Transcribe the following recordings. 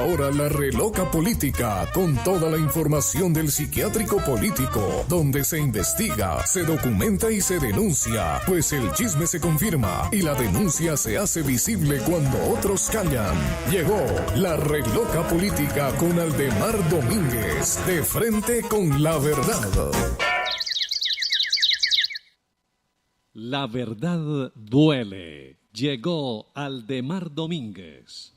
Ahora la Reloca Política, con toda la información del psiquiátrico político, donde se investiga, se documenta y se denuncia, pues el chisme se confirma y la denuncia se hace visible cuando otros callan. Llegó la Reloca Política con Aldemar Domínguez, de frente con la verdad. La verdad duele. Llegó Aldemar Domínguez.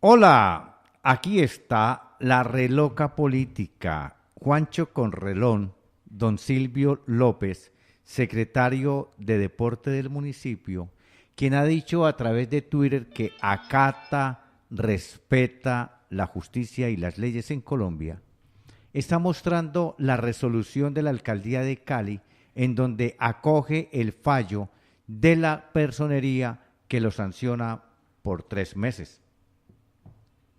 Hola, aquí está la Reloca Política. Juancho Conrelón, don Silvio López, secretario de Deporte del municipio, quien ha dicho a través de Twitter que acata, respeta la justicia y las leyes en Colombia, está mostrando la resolución de la Alcaldía de Cali en donde acoge el fallo de la personería que lo sanciona por 3 meses.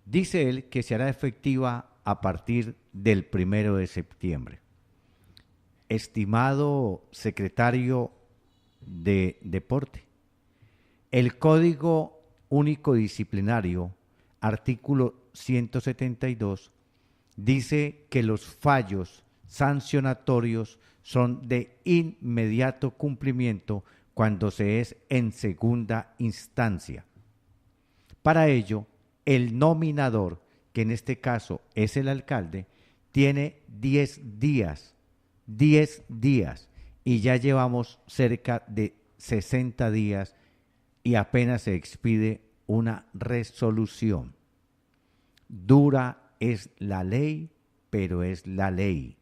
Dice él que se hará efectiva a partir del 1 de septiembre. Estimado secretario de Deporte, el Código Único Disciplinario, artículo 172, dice que los fallos sancionatorios son de inmediato cumplimiento cuando se es en segunda instancia. Para ello, el nominador, que en este caso es el alcalde, tiene 10 días, y ya llevamos cerca de 60 días y apenas se expide una resolución. Dura es la ley, pero es la ley.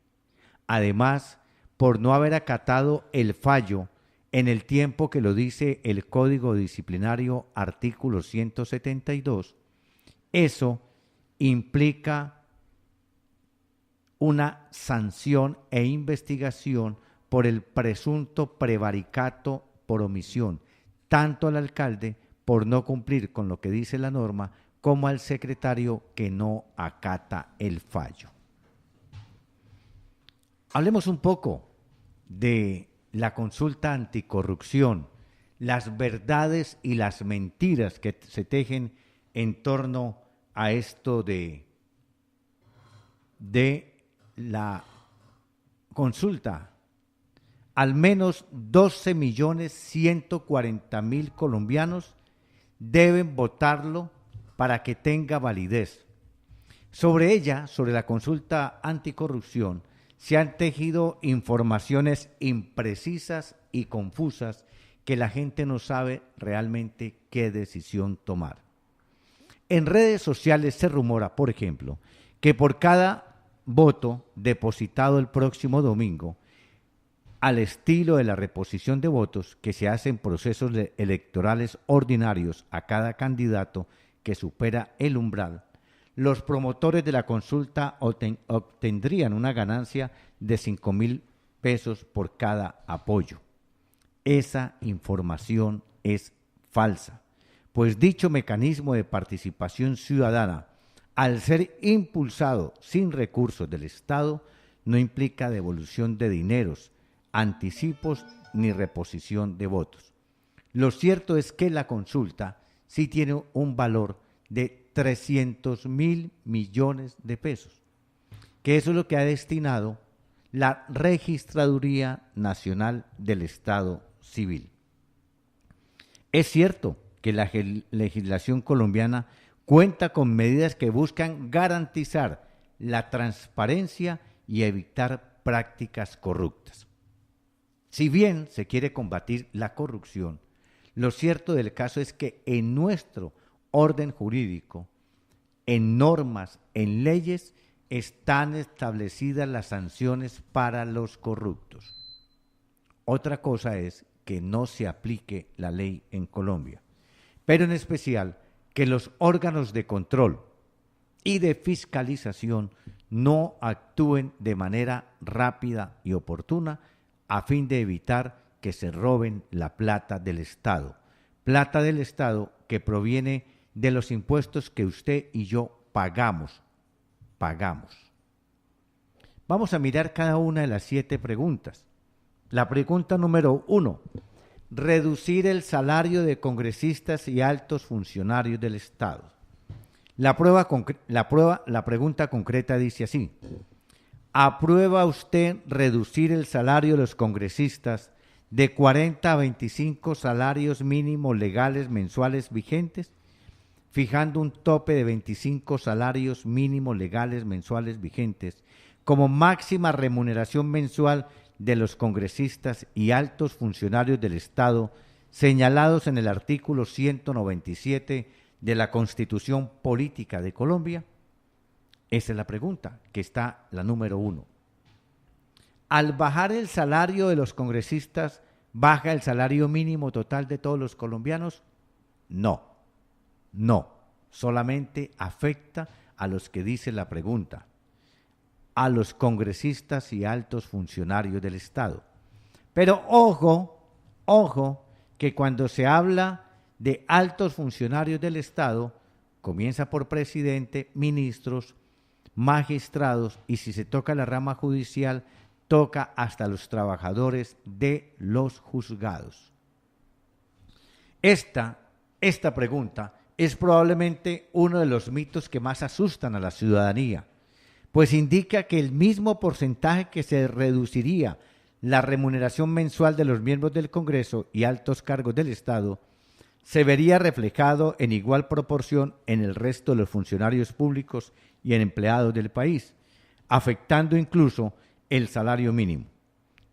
Además, por no haber acatado el fallo en el tiempo que lo dice el Código Disciplinario, artículo 172, eso implica una sanción e investigación por el presunto prevaricato por omisión, tanto al alcalde por no cumplir con lo que dice la norma, como al secretario que no acata el fallo. Hablemos un poco de la consulta anticorrupción, las verdades y las mentiras que se tejen en torno a esto de la consulta. Al menos 12.140.000 colombianos deben votarlo para que tenga validez. Sobre ella, sobre la consulta anticorrupción, se han tejido informaciones imprecisas y confusas que la gente no sabe realmente qué decisión tomar. En redes sociales se rumora, por ejemplo, que por cada voto depositado el próximo domingo, al estilo de la reposición de votos que se hace en procesos electorales ordinarios a cada candidato que supera el umbral, los promotores de la consulta obtendrían una ganancia de 5.000 pesos por cada apoyo. Esa información es falsa, pues dicho mecanismo de participación ciudadana, al ser impulsado sin recursos del Estado, no implica devolución de dineros, anticipos ni reposición de votos. Lo cierto es que la consulta sí tiene un valor de 300.000 millones de pesos, que eso es lo que ha destinado la Registraduría Nacional del Estado Civil. Es cierto que la legislación colombiana cuenta con medidas que buscan garantizar la transparencia y evitar prácticas corruptas. Si bien se quiere combatir la corrupción, lo cierto del caso es que en nuestro orden jurídico, en normas, en leyes, están establecidas las sanciones para los corruptos. Otra cosa es que no se aplique la ley en Colombia, pero en especial que los órganos de control y de fiscalización no actúen de manera rápida y oportuna a fin de evitar que se roben la plata del Estado que proviene de los impuestos que usted y yo pagamos. Vamos a mirar cada una de las 7 preguntas. La pregunta número 1, reducir el salario de congresistas y altos funcionarios del Estado. La pregunta concreta dice así: ¿aprueba usted reducir el salario de los congresistas de 40 a 25 salarios mínimos legales mensuales vigentes, fijando un tope de 25 salarios mínimos legales mensuales vigentes como máxima remuneración mensual de los congresistas y altos funcionarios del Estado señalados en el artículo 197 de la Constitución Política de Colombia? Esa es la pregunta, que está la número 1. Al bajar el salario de los congresistas, ¿baja el salario mínimo total de todos los colombianos? No, solamente afecta a los que dice la pregunta, a los congresistas y altos funcionarios del Estado. Pero ojo, que cuando se habla de altos funcionarios del Estado, comienza por presidente, ministros, magistrados, y si se toca la rama judicial, toca hasta los trabajadores de los juzgados. Esta pregunta es probablemente uno de los mitos que más asustan a la ciudadanía, pues indica que el mismo porcentaje que se reduciría la remuneración mensual de los miembros del Congreso y altos cargos del Estado se vería reflejado en igual proporción en el resto de los funcionarios públicos y en empleados del país, afectando incluso el salario mínimo.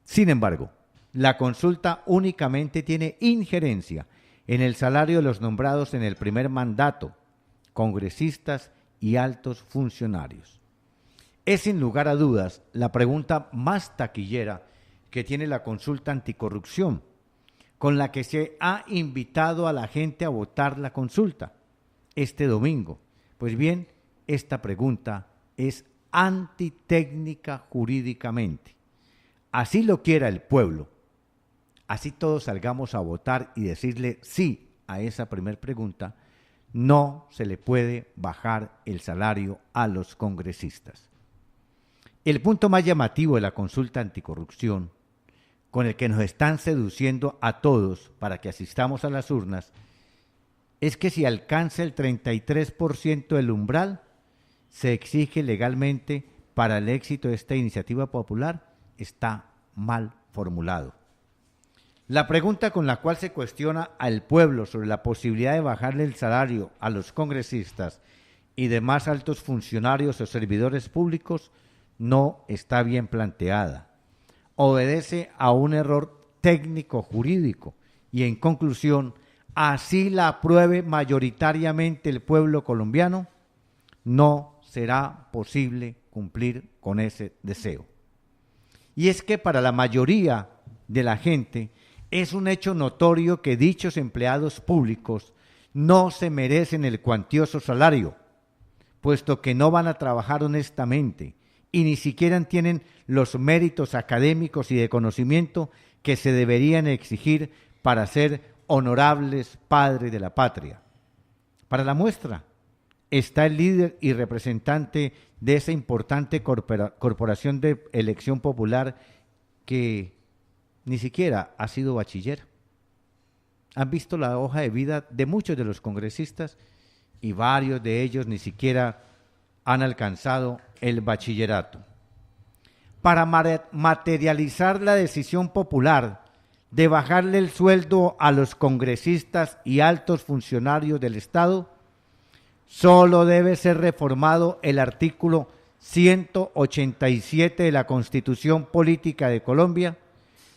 Sin embargo, la consulta únicamente tiene injerencia en el salario de los nombrados en el primer mandato, congresistas y altos funcionarios. Es sin lugar a dudas la pregunta más taquillera que tiene la consulta anticorrupción, con la que se ha invitado a la gente a votar la consulta este domingo. Pues bien, esta pregunta es antitécnica jurídicamente. Así lo quiera el pueblo, así todos salgamos a votar y decirle sí a esa primera pregunta, no se le puede bajar el salario a los congresistas. El punto más llamativo de la consulta anticorrupción, con el que nos están seduciendo a todos para que asistamos a las urnas, es que si alcanza el 33% del umbral, se exige legalmente para el éxito de esta iniciativa popular, está mal formulado. La pregunta con la cual se cuestiona al pueblo sobre la posibilidad de bajarle el salario a los congresistas y demás altos funcionarios o servidores públicos no está bien planteada. Obedece a un error técnico jurídico y, en conclusión, así la apruebe mayoritariamente el pueblo colombiano, no será posible cumplir con ese deseo. Y es que para la mayoría de la gente es un hecho notorio que dichos empleados públicos no se merecen el cuantioso salario, puesto que no van a trabajar honestamente y ni siquiera tienen los méritos académicos y de conocimiento que se deberían exigir para ser honorables padres de la patria. Para la muestra está el líder y representante de esa importante corporación de elección popular que ni siquiera ha sido bachiller. Han visto la hoja de vida de muchos de los congresistas y varios de ellos ni siquiera han alcanzado el bachillerato. Para materializar la decisión popular de bajarle el sueldo a los congresistas y altos funcionarios del Estado, solo debe ser reformado el artículo 187 de la Constitución Política de Colombia,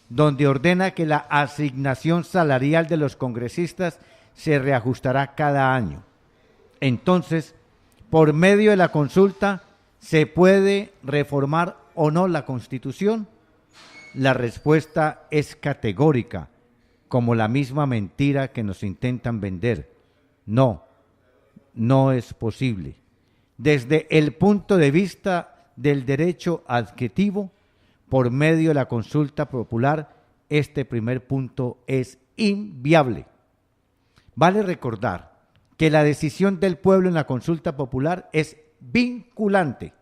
donde ordena que la asignación salarial de los congresistas se reajustará cada año. Entonces, por medio de la consulta, ¿se puede reformar o no la Constitución? La respuesta es categórica, como la misma mentira que nos intentan vender. No es posible. Desde el punto de vista del derecho adquisitivo, por medio de la consulta popular, este primer punto es inviable. Vale recordar que la decisión del pueblo en la consulta popular es vinculante.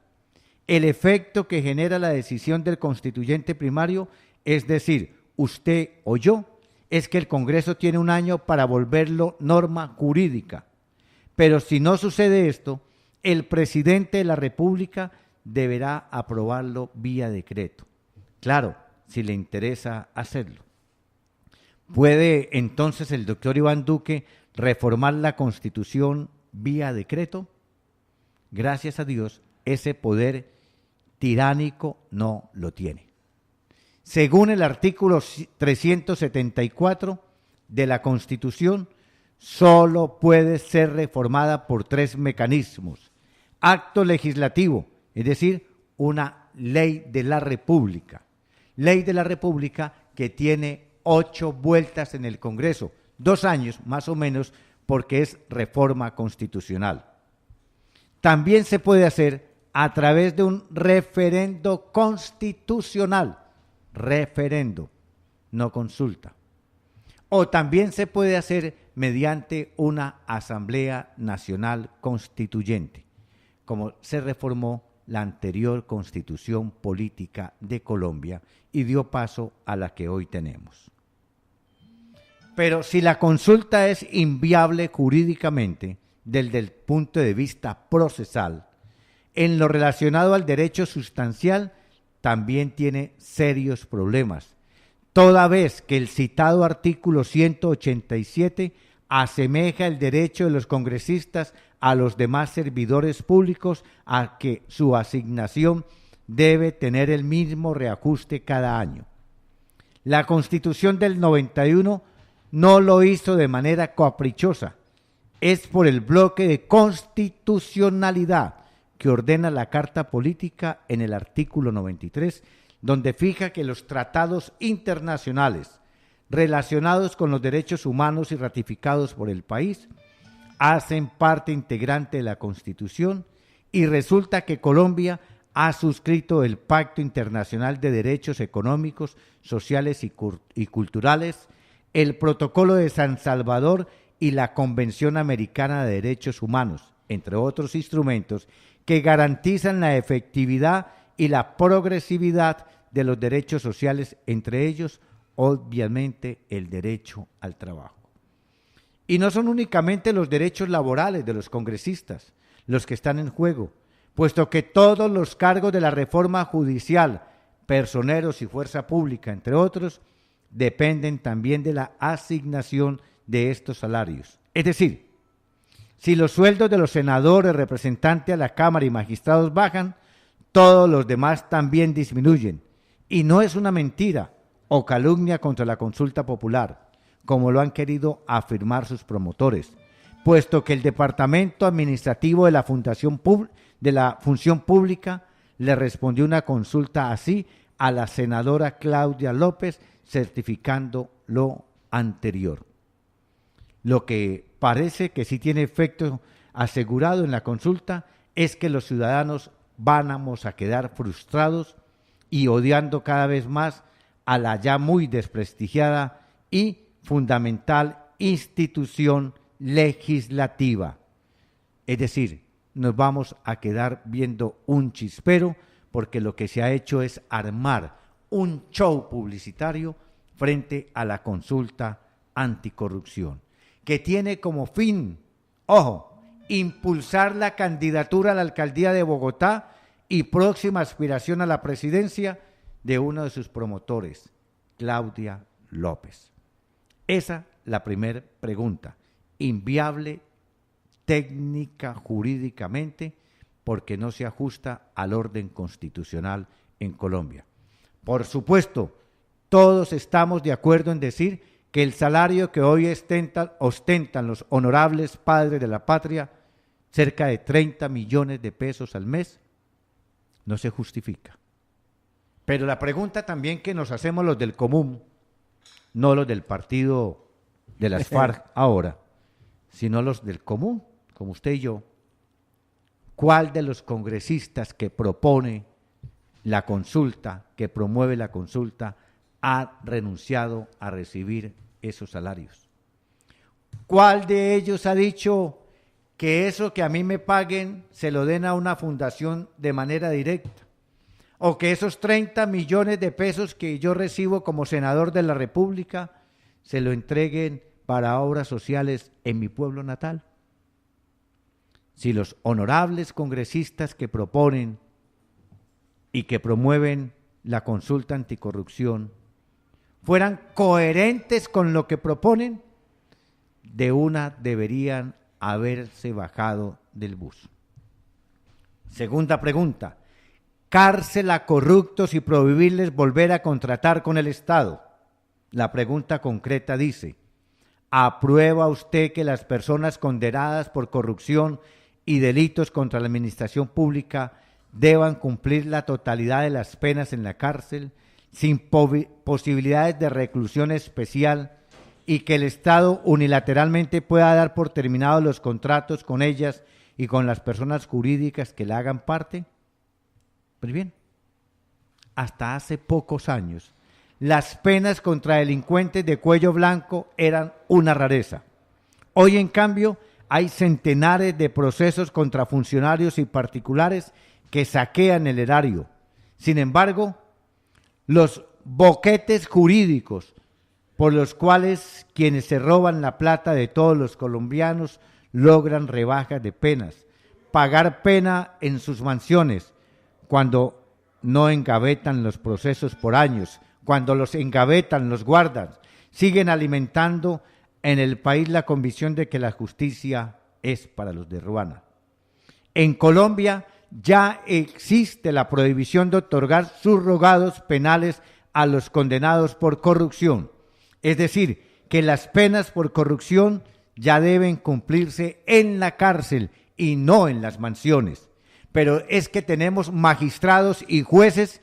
El efecto que genera la decisión del constituyente primario, es decir, usted o yo, es que el Congreso tiene un año para volverlo norma jurídica. Pero si no sucede esto, el presidente de la República deberá aprobarlo vía decreto. Claro, si le interesa hacerlo. ¿Puede entonces el doctor Iván Duque reformar la Constitución vía decreto? Gracias a Dios, ese poder tiránico no lo tiene. Según el artículo 374 de la Constitución, solo puede ser reformada por 3 mecanismos. Acto legislativo, es decir, una ley de la República. Ley de la República que tiene 8 vueltas en el Congreso, 2 años más o menos, porque es reforma constitucional. También se puede hacer a través de un referendo constitucional, referendo, no consulta. O también se puede hacer mediante una Asamblea Nacional Constituyente, como se reformó la anterior Constitución Política de Colombia y dio paso a la que hoy tenemos. Pero si la consulta es inviable jurídicamente desde el punto de vista procesal, en lo relacionado al derecho sustancial también tiene serios problemas, toda vez que el citado artículo 187 asemeja el derecho de los congresistas a los demás servidores públicos a que su asignación debe tener el mismo reajuste cada año. La Constitución del 91 no lo hizo de manera caprichosa, es por el bloque de constitucionalidad que ordena la Carta Política en el artículo 93, donde fija que los tratados internacionales relacionados con los derechos humanos y ratificados por el país hacen parte integrante de la Constitución y resulta que Colombia ha suscrito el Pacto Internacional de Derechos Económicos, Sociales y Culturales, el Protocolo de San Salvador y la Convención Americana de Derechos Humanos, entre otros instrumentos que garantizan la efectividad y la progresividad de los derechos sociales, entre ellos, obviamente, el derecho al trabajo. Y no son únicamente los derechos laborales de los congresistas los que están en juego, puesto que todos los cargos de la reforma judicial, personeros y fuerza pública, entre otros, dependen también de la asignación de estos salarios. Es decir, si los sueldos de los senadores, representantes a la Cámara y magistrados bajan, todos los demás también disminuyen. Y no es una mentira o calumnia contra la consulta popular, como lo han querido afirmar sus promotores, puesto que el Departamento Administrativo de la Función Pública le respondió una consulta así a la senadora Claudia López, certificando lo anterior. Lo que parece que sí tiene efecto asegurado en la consulta es que los ciudadanos vamos a quedar frustrados y odiando cada vez más a la ya muy desprestigiada y fundamental institución legislativa. Es decir, nos vamos a quedar viendo un chispero porque lo que se ha hecho es armar un show publicitario frente a la consulta anticorrupción, que tiene como fin, ojo, impulsar la candidatura a la alcaldía de Bogotá y próxima aspiración a la presidencia de uno de sus promotores, Claudia López. Esa la primera pregunta, inviable técnica jurídicamente porque no se ajusta al orden constitucional en Colombia. Por supuesto, todos estamos de acuerdo en decir que el salario que hoy ostentan los honorables padres de la patria, cerca de 30 millones de pesos al mes, no se justifica. Pero la pregunta también que nos hacemos los del común, no los del partido de las FARC ahora, sino los del común, como usted y yo, ¿cuál de los congresistas que propone la consulta, que promueve la consulta, ha renunciado a recibir esos salarios? ¿Cuál de ellos ha dicho que eso que a mí me paguen se lo den a una fundación de manera directa? ¿O que esos 30 millones de pesos que yo recibo como senador de la República se lo entreguen para obras sociales en mi pueblo natal? si los honorables congresistas que proponen y que promueven la consulta anticorrupción fueran coherentes con lo que proponen, de una deberían haberse bajado del bus. Segunda pregunta: cárcel a corruptos y prohibirles volver a contratar con el Estado. La pregunta concreta dice: ¿aprueba usted que las personas condenadas por corrupción y delitos contra la administración pública deban cumplir la totalidad de las penas en la cárcel, sin posibilidades de reclusión especial, y que el Estado unilateralmente pueda dar por terminados los contratos con ellas y con las personas jurídicas que la hagan parte? Pues bien, hasta hace pocos años, las penas contra delincuentes de cuello blanco eran una rareza. Hoy, en cambio, hay centenares de procesos contra funcionarios y particulares que saquean el erario. Sin embargo, los boquetes jurídicos por los cuales quienes se roban la plata de todos los colombianos logran rebajas de penas, pagar pena en sus mansiones, cuando no engavetan los procesos por años, cuando los engavetan, los guardan, siguen alimentando en el país la convicción de que la justicia es para los de Ruana. En Colombia ya existe la prohibición de otorgar subrogados penales a los condenados por corrupción, es decir, que las penas por corrupción ya deben cumplirse en la cárcel y no en las mansiones. Pero es que tenemos magistrados y jueces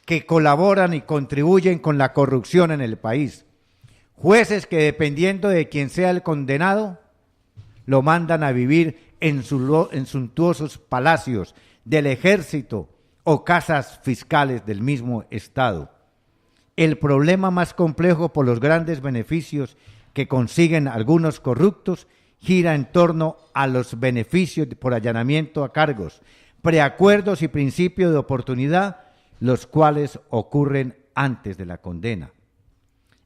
que colaboran y contribuyen con la corrupción en el país. Jueces que, dependiendo de quién sea el condenado, lo mandan a vivir en suntuosos palacios del ejército o casas fiscales del mismo Estado. El problema más complejo por los grandes beneficios que consiguen algunos corruptos gira en torno a los beneficios por allanamiento a cargos, preacuerdos y principio de oportunidad, los cuales ocurren antes de la condena.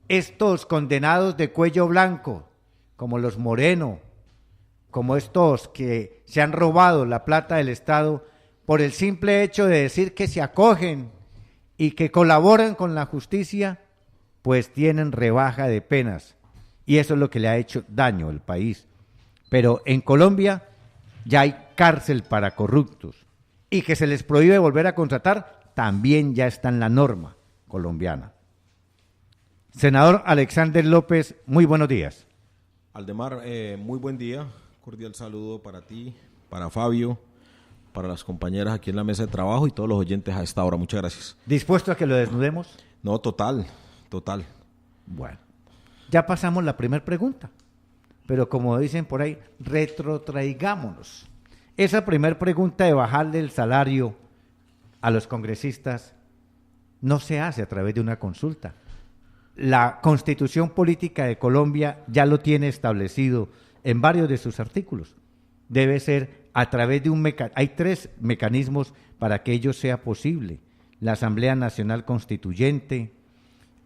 Estos condenados de cuello blanco, como los Moreno, como estos que se han robado la plata del Estado, por el simple hecho de decir que se acogen y que colaboran con la justicia, pues tienen rebaja de penas, y eso es lo que le ha hecho daño al país. Pero en Colombia ya hay cárcel para corruptos, y que se les prohíbe volver a contratar también ya está en la norma colombiana. Senador Alexander López, muy buenos días. Aldemar, muy buen día, cordial saludo para ti, para Fabio, para las compañeras aquí en la mesa de trabajo y todos los oyentes a esta hora. Muchas gracias. ¿Dispuesto a que lo desnudemos? No, total. Bueno, ya pasamos la primera pregunta, pero como dicen por ahí, retrotraigámonos. Esa primera pregunta de bajarle el salario a los congresistas no se hace a través de una consulta. La Constitución Política de Colombia ya lo tiene establecido en varios de sus artículos. Debe ser a través de hay 3 mecanismos para que ello sea posible. La Asamblea Nacional Constituyente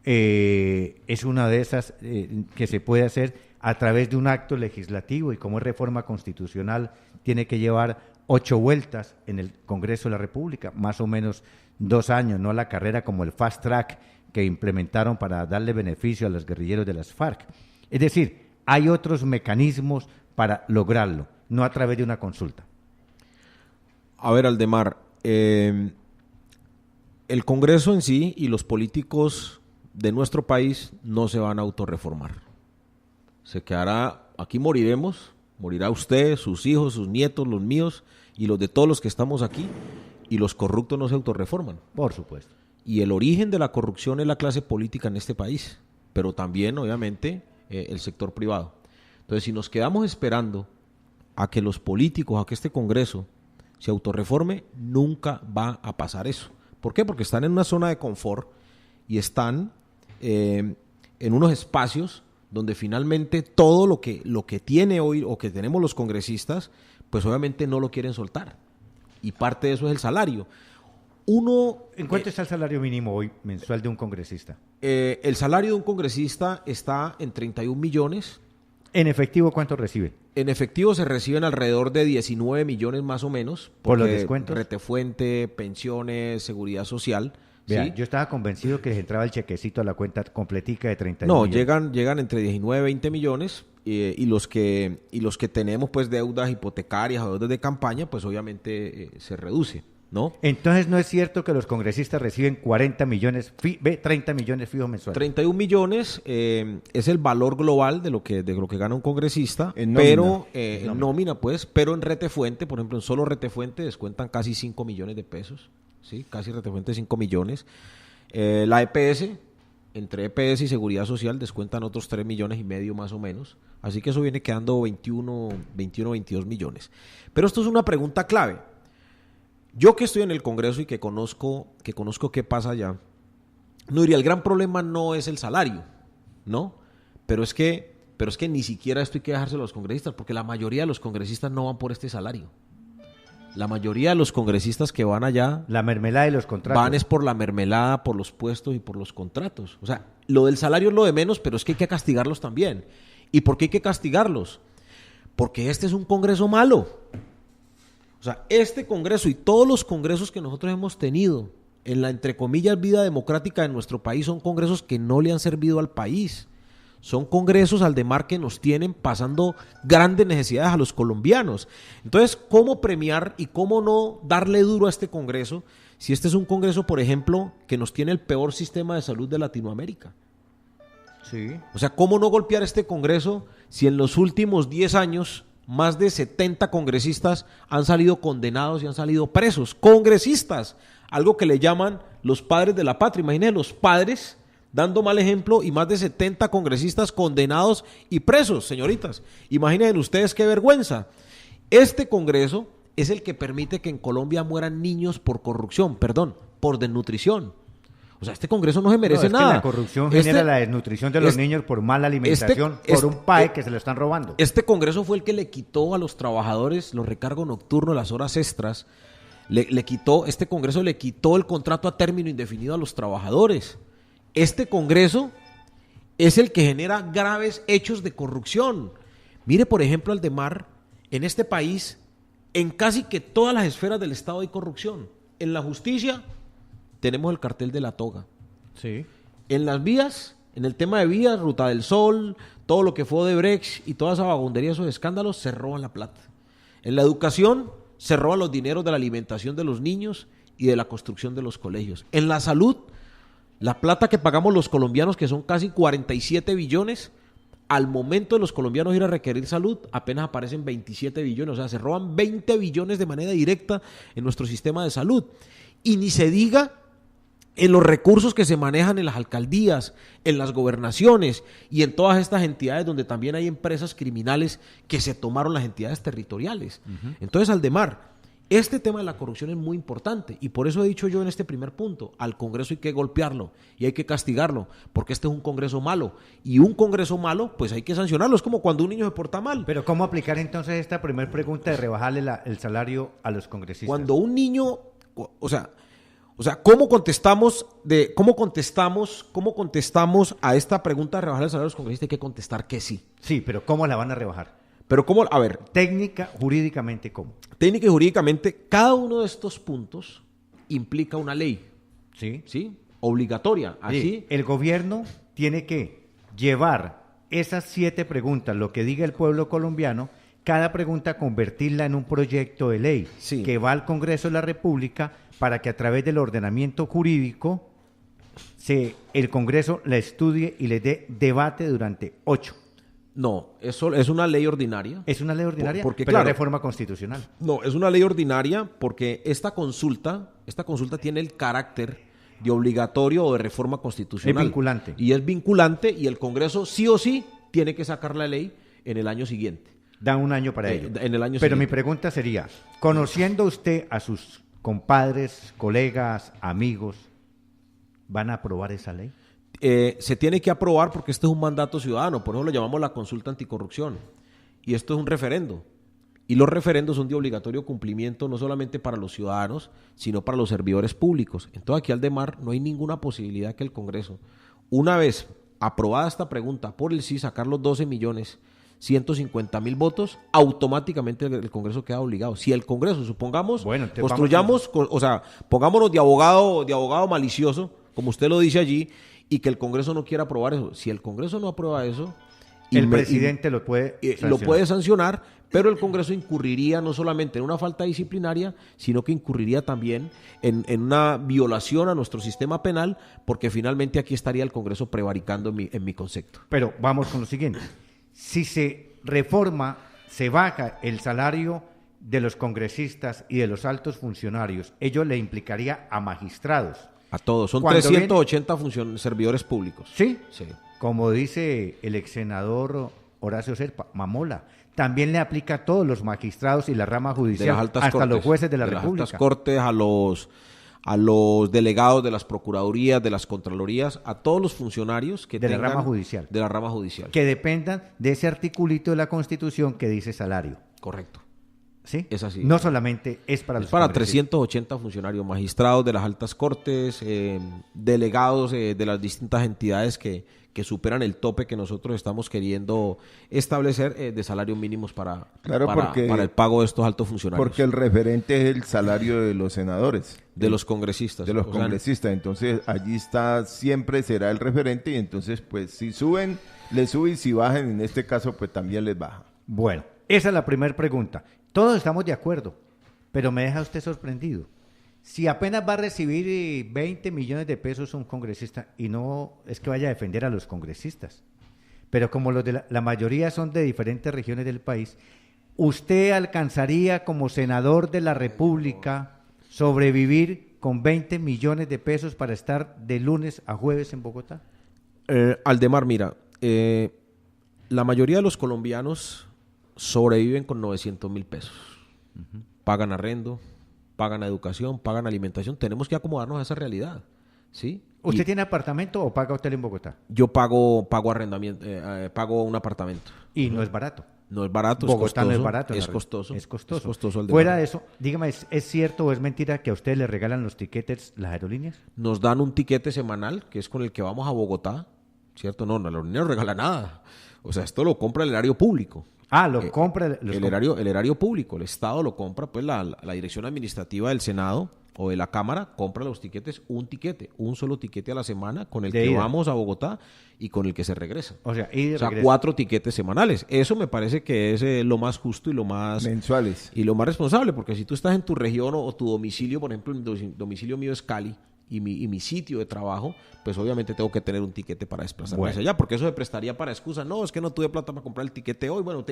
es una de esas que se puede hacer a través de un acto legislativo, y como es reforma constitucional tiene que llevar 8 vueltas en el Congreso de la República, más o menos 2 años, no la carrera como el fast track que implementaron para darle beneficio a los guerrilleros de las FARC. Es decir, hay otros mecanismos para lograrlo, no a través de una consulta. A ver, Aldemar, el Congreso en sí y los políticos de nuestro país no se van a autorreformar. Se quedará, aquí moriremos, morirá usted, sus hijos, sus nietos, los míos y los de todos los que estamos aquí, y los corruptos no se autorreforman. Por supuesto. Y el origen de la corrupción es la clase política en este país, pero también, obviamente, el sector privado. Entonces, si nos quedamos esperando a que los políticos, a que este Congreso se autorreforme, nunca va a pasar eso. ¿Por qué? Porque están en una zona de confort y están en unos espacios donde finalmente todo lo que tiene hoy o que tenemos los congresistas, pues obviamente no lo quieren soltar. Y parte de eso es el salario. ¿En cuánto está el salario mínimo hoy mensual de un congresista? El salario de un congresista está en 31 millones. ¿En efectivo cuánto recibe? En efectivo se reciben alrededor de 19 millones más o menos. ¿Por los descuentos? Retefuente, pensiones, seguridad social. Vea, ¿sí? yo estaba convencido que les entraba el chequecito a la cuenta completica de 30 No, millones. llegan entre 19 y 20 millones y los que tenemos pues deudas hipotecarias o deudas de campaña, pues obviamente se reduce, ¿no? Entonces no es cierto que los congresistas reciben 40 millones, 30 millones fijos mensuales. 31 millones es el valor global de lo que gana un congresista, En nómina. pero en nómina pues, pero en Retefuente, por ejemplo, en solo Retefuente descuentan casi 5 millones de pesos, ¿sí? Casi Retefuente 5 millones. La EPS, entre EPS y Seguridad Social descuentan otros 3 millones y medio más o menos, así que eso viene quedando 22 millones. Pero esto es una pregunta clave. Yo que estoy en el Congreso y que conozco qué pasa allá, no diría, el gran problema no es el salario, ¿no? Pero es que ni siquiera esto hay que dejárselo a los congresistas, porque la mayoría de los congresistas no van por este salario. La mayoría de los congresistas que van allá La mermelada y los contratos. van es por la mermelada, por los puestos y por los contratos. O sea, lo del salario es lo de menos, pero es que hay que castigarlos también. ¿Y por qué hay que castigarlos? Porque este es un Congreso malo. O sea, este Congreso y todos los congresos que nosotros hemos tenido en la, entre comillas, vida democrática de nuestro país son congresos que no le han servido al país. Son congresos, Aldemar, que nos tienen pasando grandes necesidades a los colombianos. Entonces, ¿cómo premiar y cómo no darle duro a este Congreso si este es un Congreso, por ejemplo, que nos tiene el peor sistema de salud de Latinoamérica? Sí. O sea, ¿cómo no golpear este Congreso si en los últimos 10 años más de 70 congresistas han salido condenados y han salido presos? Congresistas, algo que le llaman los padres de la patria. Imagínense los padres dando mal ejemplo y más de 70 congresistas condenados y presos, señoritas. Imaginen ustedes qué vergüenza. Este Congreso es el que permite que en Colombia mueran niños por corrupción, por desnutrición. O sea, este Congreso no se merece nada. Que la corrupción genera la desnutrición de los niños por mala alimentación, por un PAE que se lo están robando. Este Congreso fue el que le quitó a los trabajadores los recargos nocturnos, las horas extras. Este Congreso le quitó el contrato a término indefinido a los trabajadores. Este Congreso es el que genera graves hechos de corrupción. Mire, por ejemplo, Aldemar, en este país, en casi que todas las esferas del Estado hay corrupción. En la justicia tenemos el cartel de la toga. Sí. En las vías, en el tema de vías, Ruta del Sol, todo lo que fue Odebrecht y toda esa vagabundería, esos escándalos, se roban la plata. En la educación, se roban los dineros de la alimentación de los niños y de la construcción de los colegios. En la salud, la plata que pagamos los colombianos, que son casi 47 billones, al momento de los colombianos ir a requerir salud, apenas aparecen 27 billones. O sea, se roban 20 billones de manera directa en nuestro sistema de salud. Y ni se diga en los recursos que se manejan en las alcaldías, en las gobernaciones y en todas estas entidades donde también hay empresas criminales que se tomaron las entidades territoriales. Entonces, Aldemar, este tema de la corrupción es muy importante y por eso he dicho yo en este primer punto, al Congreso hay que golpearlo y hay que castigarlo, porque este es un Congreso malo y un Congreso malo pues hay que sancionarlo, es como cuando un niño se porta mal. Pero ¿cómo aplicar entonces esta primera pregunta de rebajarle el salario a los congresistas? Cuando un niño, o sea, ¿cómo contestamos a esta pregunta de rebajar el salario a los congresistas? Hay que contestar que sí. Sí, pero ¿cómo la van a rebajar? Pero ¿cómo? A ver. Jurídicamente, ¿cómo? Técnica y jurídicamente, cada uno de estos puntos implica una ley. Sí. ¿Sí? Obligatoria. Así. Sí. El gobierno tiene que llevar esas 7 preguntas, lo que diga el pueblo colombiano, cada pregunta convertirla en un proyecto de ley Sí. que va al Congreso de la República para que a través del ordenamiento jurídico el Congreso la estudie y le dé debate durante 8. No, eso es una ley ordinaria. ¿Es una ley ordinaria? Porque, pero claro, reforma constitucional. No, es una ley ordinaria porque esta consulta tiene el carácter de obligatorio o de reforma constitucional. Es vinculante. Y es vinculante y el Congreso sí o sí tiene que sacar la ley en el año siguiente. Dan un año para ello. En el año Pero siguiente. mi pregunta sería, conociendo usted a sus compadres, colegas, amigos, ¿van a aprobar esa ley? Se tiene que aprobar porque este es un mandato ciudadano, por eso lo llamamos la consulta anticorrupción. Y esto es un referendo. Y los referendos son de obligatorio cumplimiento no solamente para los ciudadanos, sino para los servidores públicos. Entonces aquí, Aldemar, no hay ninguna posibilidad que el Congreso, una vez aprobada esta pregunta por el sí, sacar los 12 millones 150.000 votos, automáticamente el Congreso queda obligado. Si el Congreso, supongamos, Bueno, pongámonos de abogado malicioso, como usted lo dice allí, y que el Congreso no quiera aprobar eso. Si el Congreso no aprueba eso, el presidente lo puede sancionar, pero el Congreso incurriría no solamente en una falta disciplinaria, sino que incurriría también en una violación a nuestro sistema penal, porque finalmente aquí estaría el Congreso prevaricando en mi concepto. Pero vamos con lo siguiente. Si se reforma, se baja el salario de los congresistas y de los altos funcionarios, ello le implicaría a magistrados. A todos, son 380 servidores públicos. ¿Sí? Sí. Como dice el ex senador Horacio Serpa, mamola. También le aplica a todos los magistrados y la rama judicial, hasta cortes, los jueces de la República. Las altas cortes, a los delegados de las procuradurías, de las contralorías, a todos los funcionarios que de la rama judicial. De la rama judicial. Que dependan de ese articulito de la Constitución que dice salario. Correcto. ¿Sí? Es así. No solamente es para los para 380 funcionarios, magistrados de las altas cortes, delegados de las distintas entidades que superan el tope que nosotros estamos queriendo establecer de salarios mínimos para el pago de estos altos funcionarios. Porque el referente es el salario de los senadores. De los congresistas. De los congresistas. Entonces, allí está, siempre será el referente y entonces, pues, si suben, les sube y si bajan, en este caso, pues también les baja. Bueno, esa es la primera pregunta. Todos estamos de acuerdo, pero me deja usted sorprendido. Si apenas va a recibir 20 millones de pesos un congresista, y no es que vaya a defender a los congresistas, pero como los de la mayoría son de diferentes regiones del país, ¿usted alcanzaría como senador de la República sobrevivir con 20 millones de pesos para estar de lunes a jueves en Bogotá? Aldemar, mira, la mayoría de los colombianos sobreviven con 900.000 pesos. Uh-huh. Pagan arrendo, pagan educación, pagan alimentación. Tenemos que acomodarnos a esa realidad, ¿sí? ¿Usted tiene apartamento o paga hotel en Bogotá? Yo pago arrendamiento, pago un apartamento. Y no es barato. No es barato, Bogotá es costoso. No es barato. Es costoso. Es costoso. Es costoso. Fuera de eso, dígame, ¿es cierto o es mentira que a ustedes le regalan los tiquetes las aerolíneas? Nos dan un tiquete semanal, que es con el que vamos a Bogotá, ¿cierto? No, la aerolínea no regala nada. O sea, esto lo compra el erario público. Lo compra el erario público, el Estado lo compra, pues la dirección administrativa del Senado o de la Cámara compra los tiquetes, un solo tiquete a la semana con el que vamos a Bogotá y con el que se regresa. O sea, 4 tiquetes semanales. Eso me parece que es lo más justo y lo más mensuales y lo más responsable, porque si tú estás en tu región o tu domicilio, por ejemplo, el domicilio mío es Cali, y mi sitio de trabajo, pues obviamente tengo que tener un tiquete para desplazarme hacia allá, porque eso se prestaría para excusa. No, es que no tuve plata para comprar el tiquete hoy. Bueno,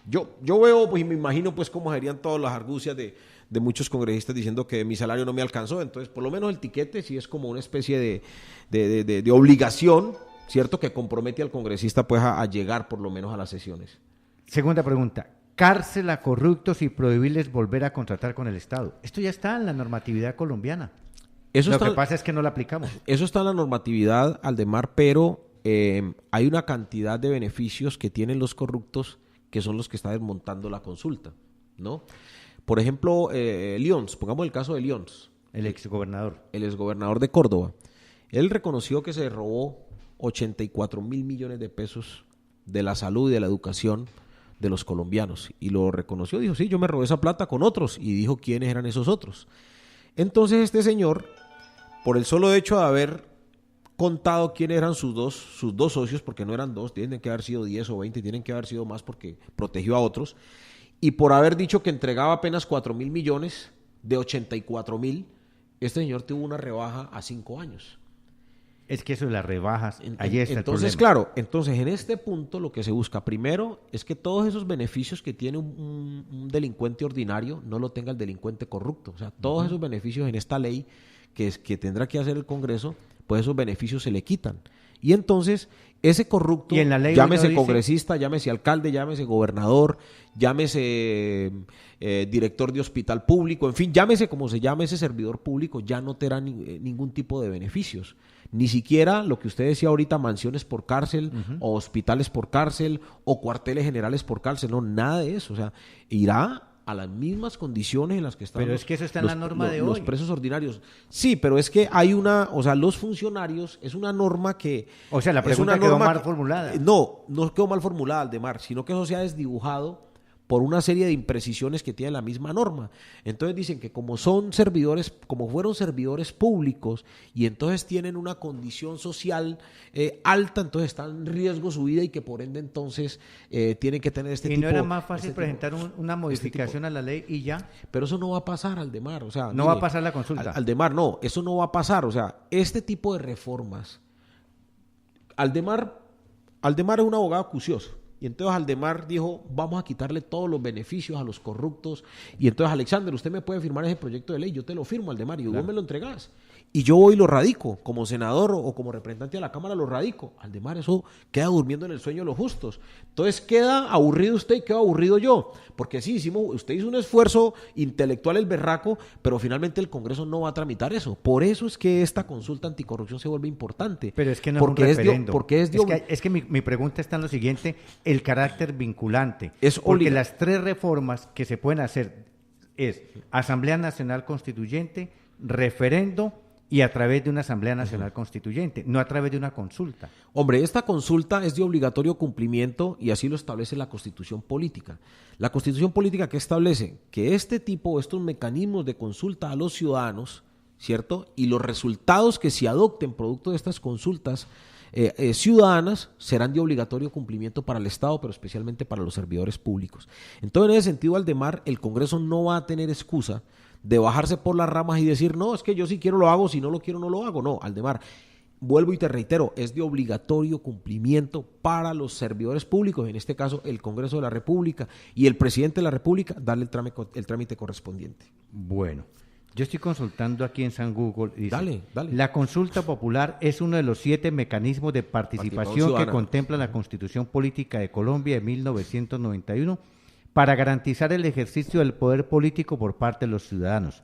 yo veo, pues, y me imagino, pues, cómo serían todas las argucias de muchos congresistas diciendo que mi salario no me alcanzó. Entonces, por lo menos el tiquete sí es como una especie de obligación, ¿cierto?, que compromete al congresista, pues, a llegar por lo menos a las sesiones. Segunda pregunta. Cárcel a corruptos y prohibirles volver a contratar con el Estado. Esto ya está en la normatividad colombiana. Lo que pasa es que no la aplicamos. Eso está en la normatividad, Aldemar, pero hay una cantidad de beneficios que tienen los corruptos que son los que están desmontando la consulta, ¿no? Por ejemplo, Lyons, pongamos el caso de Lyons. El exgobernador. El exgobernador de Córdoba. Él reconoció que se robó 84.000 millones de pesos de la salud y de la educación de los colombianos. Y lo reconoció, dijo, sí, yo me robé esa plata con otros. Y dijo quiénes eran esos otros. Entonces este señor, por el solo hecho de haber contado quiénes eran sus dos socios, porque no eran dos, tienen que haber sido 10 o 20, tienen que haber sido más porque protegió a otros, y por haber dicho que entregaba apenas 4.000 millones de 84.000, este señor tuvo una rebaja a 5 años. Es que eso de las rebajas, ahí está entonces, el problema. Claro, entonces en este punto lo que se busca primero es que todos esos beneficios que tiene un delincuente ordinario no lo tenga el delincuente corrupto. O sea, todos esos beneficios en esta ley que tendrá que hacer el Congreso, pues esos beneficios se le quitan. Y entonces ese corrupto, ¿y en la ley llámese congresista, llámese alcalde, llámese gobernador, llámese director de hospital público, en fin, llámese como se llame ese servidor público, ya no tendrá ningún tipo de beneficios. Ni siquiera lo que usted decía ahorita, mansiones por cárcel, o hospitales por cárcel, o cuarteles generales por cárcel, no, nada de eso. O sea, irá a las mismas condiciones en las que están Pero es que eso está en la norma de los hoy. presos ordinarios. Sí, pero es que hay los funcionarios, es una norma que... O sea, la pregunta quedó mal formulada. No quedó mal formulada, Aldemar, sino que eso se ha desdibujado por una serie de imprecisiones que tiene la misma norma. Entonces dicen que como fueron servidores públicos y entonces tienen una condición social alta, entonces está en riesgo su vida y que por ende entonces tienen que tener este tipo... ¿Y no era más fácil presentar una modificación a la ley y ya? Pero eso no va a pasar, Aldemar. O sea, No va a pasar la consulta. Aldemar, no, eso no va a pasar. O sea, este tipo de reformas... Aldemar es un abogado acucioso. Y entonces Aldemar dijo, vamos a quitarle todos los beneficios a los corruptos. Y entonces, Alexander, usted me puede firmar ese proyecto de ley, yo te lo firmo, Aldemar, y vos me lo entregás. Y yo voy y lo radico, como senador o como representante de la Cámara lo radico. Aldemar, eso queda durmiendo en el sueño de los justos. Entonces queda aburrido usted y queda aburrido yo. Porque sí, usted hizo un esfuerzo intelectual el berraco, pero finalmente el Congreso no va a tramitar eso. Por eso es que esta consulta anticorrupción se vuelve importante. Pero es que no es un referendo. Es que mi pregunta está en lo siguiente, el carácter vinculante. Porque las 3 reformas que se pueden hacer es Asamblea Nacional Constituyente, referendo y a través de una Asamblea Nacional Constituyente, no a través de una consulta. Hombre, esta consulta es de obligatorio cumplimiento y así lo establece la Constitución Política. La Constitución Política que establece que estos mecanismos de consulta a los ciudadanos, ¿cierto? Y los resultados que se adopten producto de estas consultas ciudadanas serán de obligatorio cumplimiento para el Estado, pero especialmente para los servidores públicos. Entonces, en ese sentido, Aldemar, el Congreso no va a tener excusa de bajarse por las ramas y decir, no, es que yo si quiero lo hago, si no lo quiero no lo hago. No, Aldemar, vuelvo y te reitero, es de obligatorio cumplimiento para los servidores públicos, en este caso el Congreso de la República y el Presidente de la República, darle el trámite correspondiente. Bueno, yo estoy consultando aquí en San Google y dice, dale. La consulta popular es uno de los 7 mecanismos de participación que contempla la Constitución Política de Colombia de 1991 para garantizar el ejercicio del poder político por parte de los ciudadanos.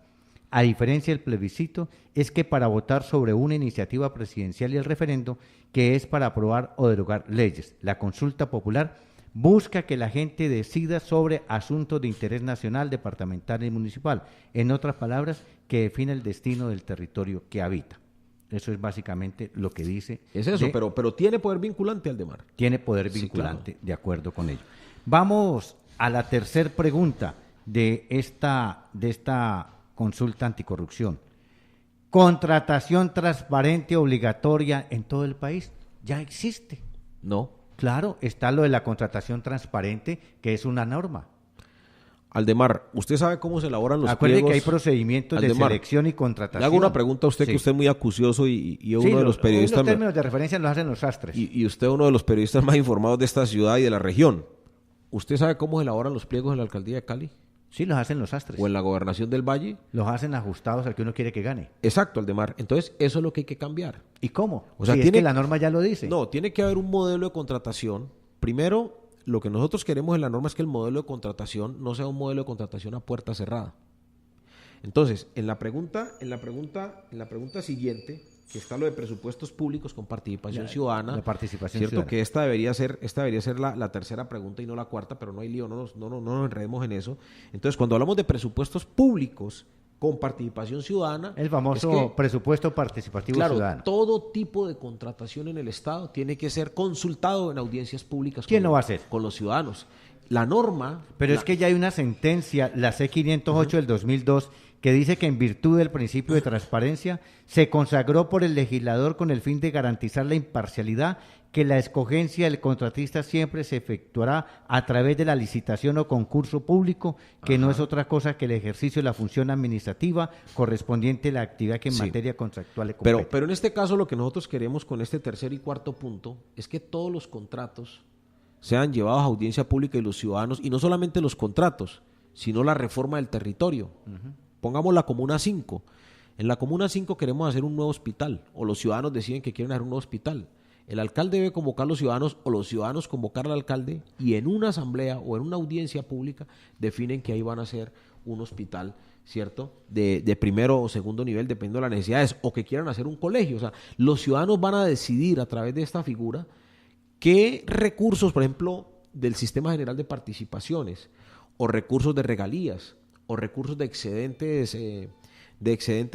A diferencia del plebiscito, es que para votar sobre una iniciativa presidencial y el referendo, que es para aprobar o derogar leyes, la consulta popular busca que la gente decida sobre asuntos de interés nacional, departamental y municipal. En otras palabras, que define el destino del territorio que habita. Eso es básicamente lo que dice. Es eso, pero tiene poder vinculante, Aldemar. Tiene poder vinculante, sí, claro. De acuerdo con ello. Vamos a la tercera pregunta de esta consulta anticorrupción. Contratación transparente obligatoria en todo el país. ¿Ya existe? No. Claro, está lo de la contratación transparente, que es una norma. Aldemar, ¿usted sabe cómo se elaboran los Acuerde pliegos? Que hay procedimientos de selección y contratación. Le hago una pregunta a usted, que usted es muy acucioso y uno de los periodistas... Los términos de referencia los hacen los sastres. Y usted es uno de los periodistas más informados de esta ciudad y de la región. ¿Usted sabe cómo se elaboran los pliegos en la alcaldía de Cali? Sí, los hacen los sastres. ¿O en la gobernación del Valle? Los hacen ajustados al que uno quiere que gane. Exacto, Aldemar. Entonces, eso es lo que hay que cambiar. ¿Y cómo? O sea, es que la norma ya lo dice. No, tiene que haber un modelo de contratación. Primero, lo que nosotros queremos en la norma es que el modelo de contratación no sea un modelo de contratación a puerta cerrada. Entonces, en la pregunta siguiente, que está lo de presupuestos públicos con participación ciudadana. La participación cierto ciudadana. Que esta debería ser la tercera pregunta y no la cuarta, pero no hay lío, no nos enredemos en eso. Entonces, cuando hablamos de presupuestos públicos con participación ciudadana... El famoso presupuesto participativo ciudadano. Todo tipo de contratación en el Estado tiene que ser consultado en audiencias públicas. ¿Quién lo va a hacer? Con los ciudadanos. La norma... Pero es que ya hay una sentencia, la C-508 del 2002, que dice que en virtud del principio de transparencia se consagró por el legislador con el fin de garantizar la imparcialidad, que la escogencia del contratista siempre se efectuará a través de la licitación o concurso público, que no es otra cosa que el ejercicio de la función administrativa correspondiente a la actividad que en materia contractual le compete. Pero en este caso lo que nosotros queremos con este tercer y cuarto punto es que todos los contratos sean llevados a audiencia pública y los ciudadanos, y no solamente los contratos, sino la reforma del territorio. Pongamos la Comuna 5. En la Comuna 5 queremos hacer un nuevo hospital, o los ciudadanos deciden que quieren hacer un nuevo hospital. El alcalde debe convocar a los ciudadanos, o los ciudadanos convocar al alcalde, y en una asamblea o en una audiencia pública definen que ahí van a hacer un hospital, ¿cierto? De primero o segundo nivel, dependiendo de las necesidades, o que quieran hacer un colegio. O sea, los ciudadanos van a decidir a través de esta figura qué recursos, por ejemplo, del Sistema General de Participaciones o recursos de regalías, o recursos de excedentes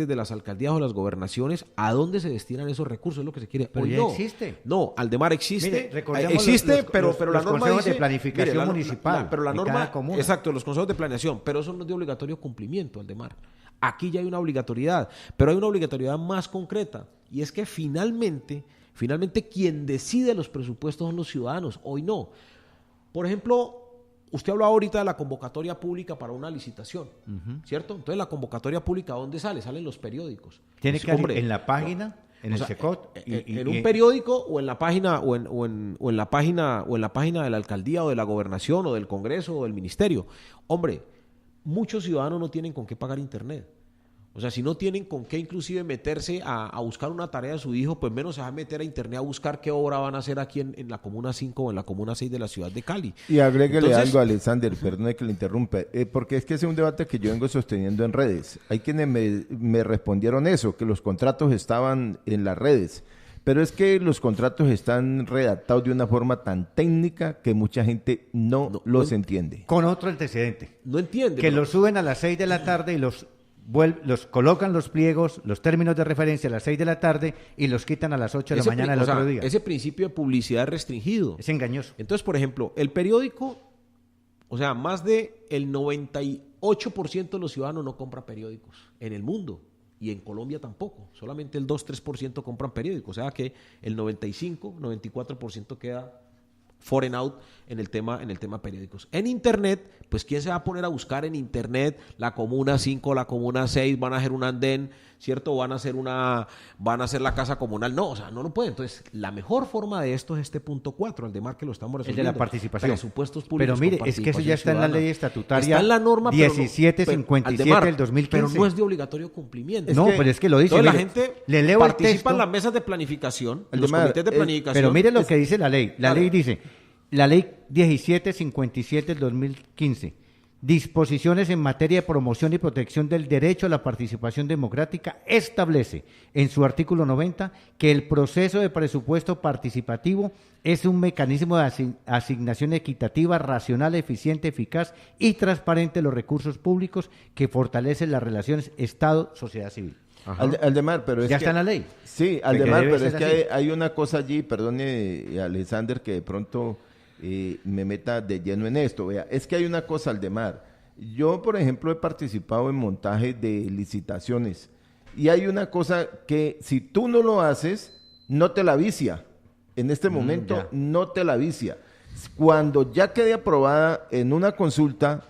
de las alcaldías o las gobernaciones, ¿a dónde se destinan esos recursos? Es lo que se quiere. Pero Hoy ya no. existe. No, Aldemar existe. Mire, recordemos existe, pero la los norma consejos dice, de planificación mire, municipal pero la de norma, cada comuna. exacto, los consejos de planeación, pero eso no es de obligatorio cumplimiento, Aldemar. Aquí ya hay una obligatoriedad, pero hay una obligatoriedad más concreta, y es que finalmente quien decide los presupuestos son los ciudadanos, hoy no. Por ejemplo, usted hablaba ahorita de la convocatoria pública para una licitación, ¿cierto? Entonces, la convocatoria pública, ¿dónde sale? Salen los periódicos. Tiene Pues, que hombre, ir en la página, en el o sea, SECOT. en un periódico o en la página o en la página de la alcaldía o de la gobernación o del Congreso o del ministerio. Hombre, muchos ciudadanos no tienen con qué pagar internet. O sea, si no tienen con qué inclusive meterse a buscar una tarea de su hijo, pues menos se va a meter a internet a buscar qué obra van a hacer aquí en la Comuna 5 o en la Comuna 6 de la ciudad de Cali. Y agréguele Entonces, algo, Alexander, perdone que le interrumpa, porque es que ese es un debate que yo vengo sosteniendo en redes. Hay quienes me respondieron eso, que los contratos estaban en las redes, pero es que los contratos están redactados de una forma tan técnica que mucha gente no los entiende. Con otro antecedente. no entiende. Que ¿no? los suben a las 6 de la tarde y los colocan los pliegos, los términos de referencia a las 6 de la tarde y los quitan a las 8 de la mañana del otro día. Ese principio de publicidad es restringido. Es engañoso. Entonces, por ejemplo, el periódico, o sea, más de el 98% de los ciudadanos no compra periódicos en el mundo y en Colombia tampoco. Solamente el 2-3% compran periódicos. O sea que el 95-94% queda foreign out en el tema periódicos. En internet, pues ¿quién se va a poner a buscar en internet la Comuna 5, la Comuna 6, van a hacer un andén, ¿cierto? Van a hacer la casa comunal? No, o sea, no lo pueden. Entonces, la mejor forma de esto es este punto 4, Aldemar, que lo estamos El de resolviendo. la participación. Presupuestos públicos. Pero mire, con es que eso ya participación está en la ciudadana. ley estatutaria Está en la norma, 1757 del 2015. Pero no es de obligatorio cumplimiento. No, pero es que lo dice. Entonces, la mire, gente le leo el participa texto. en las mesas de planificación, en los Aldemar, comités de planificación. Pero mire lo que dice la ley. La Claro. ley dice, la ley 1757 del 2015, disposiciones en materia de promoción y protección del derecho a la participación democrática, establece en su artículo 90 que el proceso de presupuesto participativo es un mecanismo de asignación equitativa, racional, eficiente, eficaz y transparente de los recursos públicos que fortalece las relaciones Estado-sociedad civil. Aldemar, pero es Ya que, está en la ley. Sí, Aldemar, debe pero es ser que así. hay una cosa allí, perdone, Alexander, que de pronto me meta de lleno en esto. Vea, es que hay una cosa, Aldemar. Yo, por ejemplo, he participado en montaje de licitaciones y hay una cosa que si tú no lo haces, no te la vicia. En este momento ya. no te la vicia. Cuando ya quede aprobada en una consulta,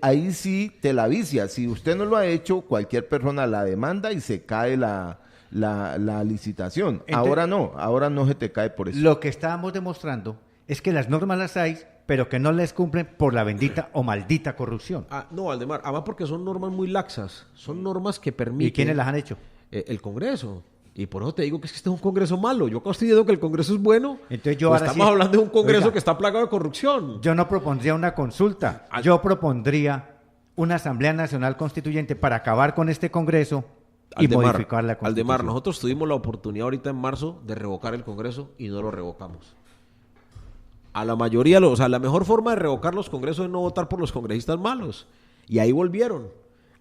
ahí sí te la vicia. Si usted no lo ha hecho, cualquier persona la demanda y se cae la licitación. Entonces, ahora no se te cae por eso. Lo que estábamos demostrando es que las normas las hay, pero que no les cumplen por la bendita o maldita corrupción. No, Aldemar, además porque son normas muy laxas, son normas que permiten... ¿Y quiénes las han hecho? El Congreso. Y por eso te digo que este es un Congreso malo. Yo estoy diciendo que el Congreso es bueno. Entonces yo pues ahora estamos sí- hablando de un Congreso Oiga, que está plagado de corrupción. Yo no propondría una consulta, yo propondría una Asamblea Nacional Constituyente para acabar con este Congreso y modificar la Constitución. Aldemar, nosotros tuvimos la oportunidad ahorita en marzo de revocar el Congreso y no lo revocamos. A la mayoría, o sea, la mejor forma de revocar los congresos es no votar por los congresistas malos. Y ahí volvieron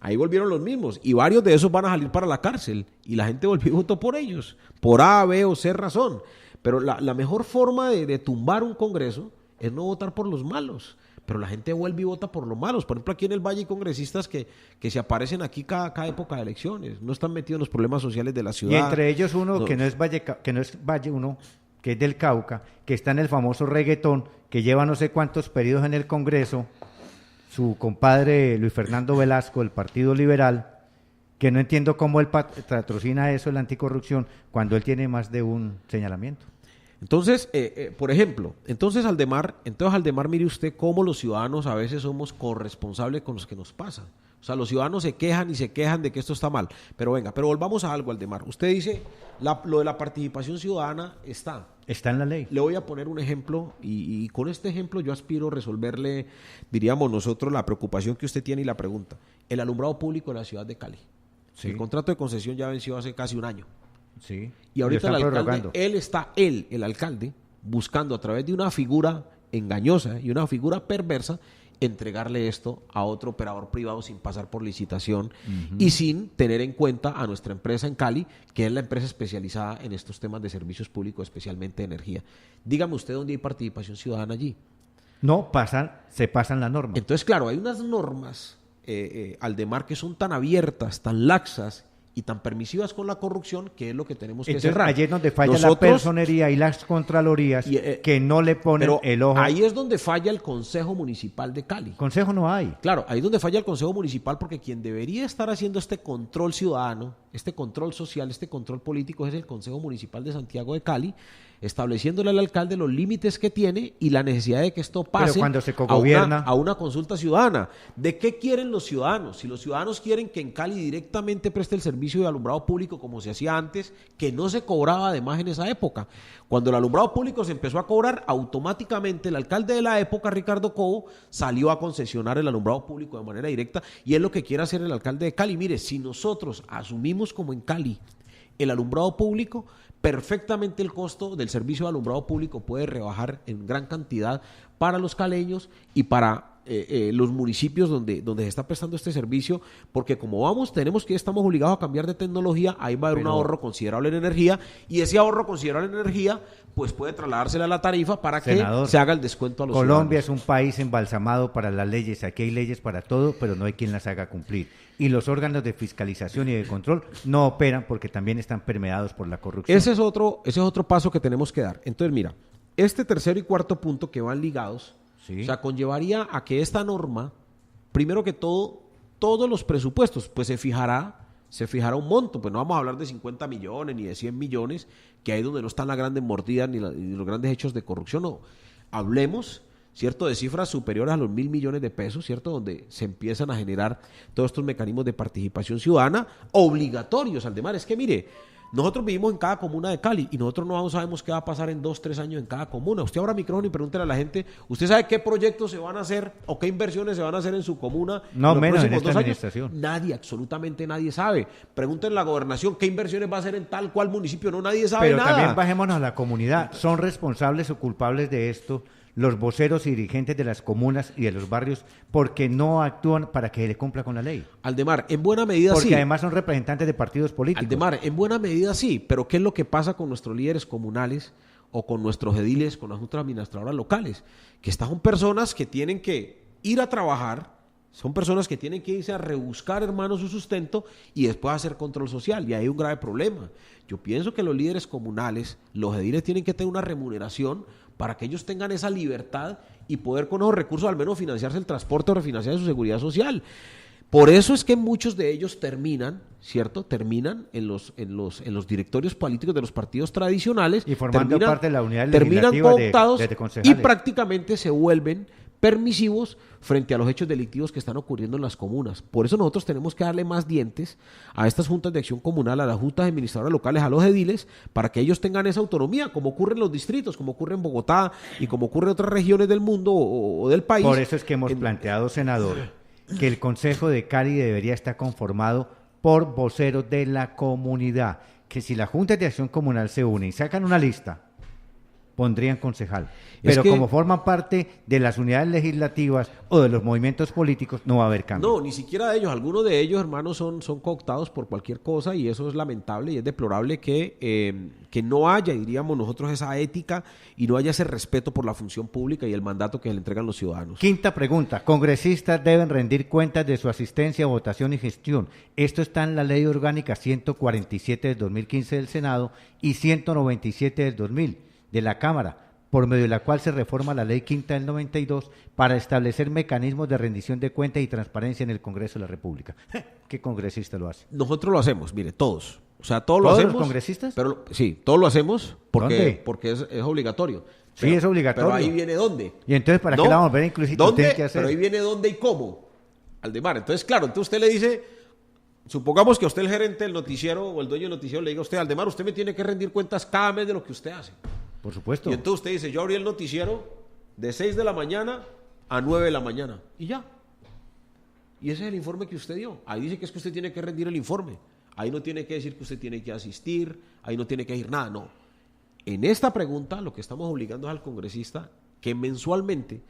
los mismos. Y varios de esos van a salir para la cárcel. Y la gente volvió y votó por ellos. Por A, B o C razón. Pero la mejor forma de tumbar un congreso es no votar por los malos. Pero la gente vuelve y vota por los malos. Por ejemplo, aquí en el Valle hay congresistas que se aparecen aquí cada época de elecciones. No están metidos en los problemas sociales de la ciudad. Y entre ellos uno No. que no es Valle, uno que es del Cauca, que está en el famoso reggaetón, que lleva no sé cuántos periodos en el Congreso, su compadre Luis Fernando Velasco, del Partido Liberal, que no entiendo cómo él patrocina eso, la anticorrupción, cuando él tiene más de un señalamiento. Entonces, por ejemplo, Aldemar, mire usted cómo los ciudadanos a veces somos corresponsables con los que nos pasa. O sea, los ciudadanos se quejan de que esto está mal. Pero volvamos a algo, Aldemar. Usted dice, lo de la participación ciudadana está. Está en la ley. Le voy a poner un ejemplo y con este ejemplo yo aspiro a resolverle, diríamos nosotros, la preocupación que usted tiene y la pregunta. El alumbrado público de la ciudad de Cali. Sí. El contrato de concesión ya venció hace casi un año. Sí. Y ahorita Lo el están alcalde, prorrogando. el alcalde, buscando a través de una figura engañosa y una figura perversa, entregarle esto a otro operador privado sin pasar por licitación y sin tener en cuenta a nuestra empresa en Cali, que es la empresa especializada en estos temas de servicios públicos, especialmente de energía. Dígame usted dónde hay participación ciudadana allí. No, se pasan la norma. Entonces, claro, hay unas normas, Aldemar, que son tan abiertas, tan laxas y tan permisivas con la corrupción, que es lo que tenemos que Entonces, cerrar. allí es donde falla la personería y las contralorías que no le ponen pero el ojo. ahí es donde falla el Consejo Municipal de Cali. Consejo no hay. Claro, ahí es donde falla el Consejo Municipal, porque quien debería estar haciendo este control ciudadano, este control social, este control político es el Consejo Municipal de Santiago de Cali, estableciéndole al alcalde los límites que tiene y la necesidad de que esto pase Pero cuando se cogobierna a una consulta ciudadana. ¿De qué quieren los ciudadanos? Si los ciudadanos quieren que en Cali directamente preste el servicio de alumbrado público como se hacía antes, que no se cobraba además en esa época. Cuando el alumbrado público se empezó a cobrar, automáticamente el alcalde de la época, Ricardo Cobo, salió a concesionar el alumbrado público de manera directa y es lo que quiere hacer el alcalde de Cali. Mire, si nosotros asumimos como en Cali el alumbrado público, perfectamente el costo del servicio de alumbrado público puede rebajar en gran cantidad para los caleños y para los municipios donde se está prestando este servicio, porque como estamos obligados a cambiar de tecnología, ahí va a haber un ahorro considerable en energía, y ese ahorro considerable en energía pues puede trasladársela a la tarifa para que se haga el descuento a los Colombia ciudadanos. es un país embalsamado para las leyes, aquí hay leyes para todo, pero no hay quien las haga cumplir. Y los órganos de fiscalización y de control no operan porque también están permeados por la corrupción. Ese es otro paso que tenemos que dar. Entonces, mira, este tercero y cuarto punto que van ligados, Sí. o sea, conllevaría a que esta norma, primero que todo, todos los presupuestos, pues se fijará un monto, pues no vamos a hablar de 50 millones ni de 100 millones, que ahí donde no están las grandes mordidas ni los grandes hechos de corrupción, no. Hablemos, ¿cierto?, de cifras superiores a los 1.000 millones de pesos, ¿cierto?, donde se empiezan a generar todos estos mecanismos de participación ciudadana obligatorios, Aldemar. Es que mire, nosotros vivimos en cada comuna de Cali y nosotros no sabemos qué va a pasar en 2, 3 años en cada comuna. Usted abra micrófono y pregúntele a la gente, ¿usted sabe qué proyectos se van a hacer o qué inversiones se van a hacer en su comuna? No, los menos en próximos esta 2 años? administración. Nadie, absolutamente nadie sabe. Pregúntenle a la gobernación qué inversiones va a hacer en tal cual municipio. No, nadie sabe Pero nada. también bajémonos a la comunidad. ¿Son responsables o culpables de esto los voceros y dirigentes de las comunas y de los barrios porque no actúan para que se le cumpla con la ley? Aldemar, en buena medida Porque sí. además son representantes de partidos políticos. Aldemar, en buena medida sí, pero ¿qué es lo que pasa con nuestros líderes comunales o con nuestros ediles, con las juntas administradoras locales? Que estas son personas que tienen que ir a trabajar, son personas que tienen que irse a rebuscar, hermano, su sustento y después hacer control social, y ahí hay un grave problema. Yo pienso que los líderes comunales, los ediles tienen que tener una remuneración para que ellos tengan esa libertad y poder con esos recursos al menos financiarse el transporte o refinanciar su seguridad social. Por eso es que muchos de ellos terminan, ¿cierto? Terminan en los directorios políticos de los partidos tradicionales Y formando parte de la unidad terminan legislativa cooptados de concejales. y prácticamente se vuelven permisivos frente a los hechos delictivos que están ocurriendo en las comunas. Por eso nosotros tenemos que darle más dientes a estas juntas de acción comunal, a las juntas administradoras locales, a los ediles, para que ellos tengan esa autonomía, como ocurre en los distritos, como ocurre en Bogotá y como ocurre en otras regiones del mundo o del país. Por eso es que hemos planteado, senador, que el Consejo de Cali debería estar conformado por voceros de la comunidad, que si la Junta de Acción Comunal se une y sacan una lista, pondrían concejal. Pero como forman parte de las unidades legislativas o de los movimientos políticos, no va a haber cambio. No, ni siquiera de ellos. Algunos de ellos, hermanos, son cooptados por cualquier cosa y eso es lamentable y es deplorable que no haya, diríamos nosotros, esa ética y no haya ese respeto por la función pública y el mandato que le entregan los ciudadanos. Quinta pregunta. Congresistas deben rendir cuentas de su asistencia, votación y gestión. Esto está en la Ley Orgánica 147 del 2015 del Senado y 197 del 2000 de la Cámara, por medio de la cual se reforma la Ley Quinta del 92 para establecer mecanismos de rendición de cuentas y transparencia en el Congreso de la República. ¿Qué congresista lo hace? Nosotros lo hacemos, mire, todos. O sea, todos lo ¿Todos hacemos. los congresistas? Pero, sí, todos lo hacemos ¿Dónde? porque es obligatorio. Sí, es obligatorio. Pero ahí viene dónde. ¿Y entonces para qué la vamos a ver inclusive? ¿Dónde? ¿Qué hacer? Pero ahí viene dónde y cómo. Aldemar. Entonces, claro, entonces usted le dice, supongamos que a usted el gerente del noticiero o el dueño del noticiero le diga a usted, Aldemar, usted me tiene que rendir cuentas cada mes de lo que usted hace. Por supuesto. Y entonces usted dice, yo abrí el noticiero de 6 de la mañana a 9 de la mañana. Y ya. Y ese es el informe que usted dio. Ahí dice que es que usted tiene que rendir el informe. Ahí no tiene que decir que usted tiene que asistir, ahí no tiene que decir nada, no. En esta pregunta lo que estamos obligando es al congresista que mensualmente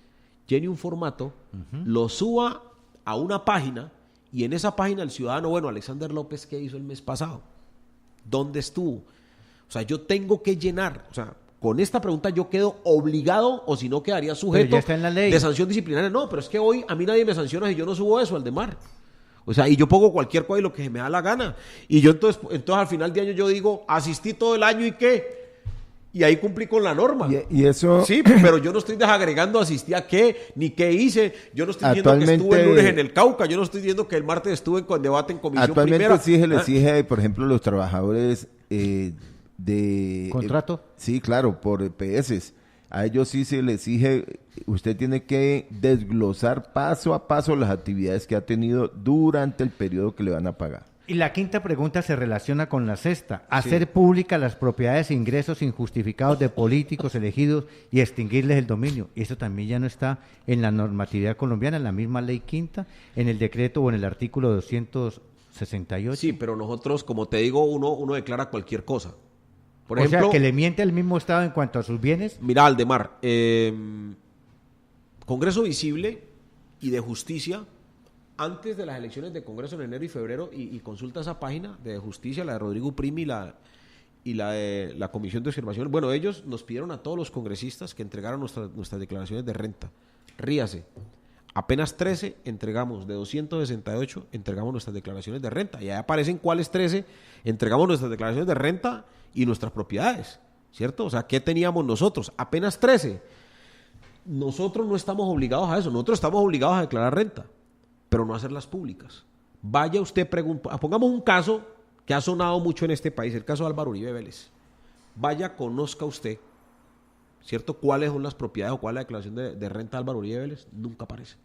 llene un formato, lo suba a una página y en esa página el ciudadano, bueno, Alexander López, ¿qué hizo el mes pasado? ¿Dónde estuvo? O sea, yo tengo que llenar, o sea, con esta pregunta yo quedo obligado o si no quedaría sujeto ya está en la ley. de sanción disciplinaria. No, pero es que hoy a mí nadie me sanciona si yo no subo eso, Aldemar. O sea, y yo pongo cualquier cosa y lo que me da la gana. Y yo entonces al final de año yo digo, asistí todo el año y ¿qué? Y ahí cumplí con la norma. Y eso... Sí, pero yo no estoy desagregando asistí a qué, ni qué hice. Yo no estoy diciendo que estuve el lunes en el Cauca. Yo no estoy diciendo que el martes estuve en debate en comisión actualmente primera. sí se le exige, por ejemplo, los trabajadores de... ¿Contrato? Sí, claro, por EPS. A ellos sí se les exige, usted tiene que desglosar paso a paso las actividades que ha tenido durante el periodo que le van a pagar. Y la quinta pregunta se relaciona con la sexta. Hacer públicas las propiedades e ingresos injustificados de políticos elegidos y extinguirles el dominio. Y eso también ya no está en la normatividad colombiana, en la misma ley quinta, en el decreto o en el artículo 268. Sí, pero nosotros, como te digo, uno declara cualquier cosa. Por o ejemplo, sea, que le miente al mismo Estado en cuanto a sus bienes. mira, Aldemar, Congreso Visible y de Justicia, antes de las elecciones de Congreso en enero y febrero, y consulta esa página de Justicia, la de Rodrigo Primi y la de la Comisión de Observación. Bueno, ellos nos pidieron a todos los congresistas que entregaran nuestras declaraciones de renta. Ríase. Apenas 13 entregamos, de 268 entregamos nuestras declaraciones de renta. Y ahí aparecen cuáles 13 entregamos nuestras declaraciones de renta y nuestras propiedades, ¿cierto? O sea, ¿qué teníamos nosotros? Apenas 13. Nosotros no estamos obligados a eso. Nosotros estamos obligados a declarar renta, pero no a hacerlas públicas. Vaya usted, pongamos un caso que ha sonado mucho en este país, el caso de Álvaro Uribe Vélez. Vaya, conozca usted, ¿cierto? ¿Cuáles son las propiedades o cuál es la declaración de renta de Álvaro Uribe Vélez? Nunca aparece.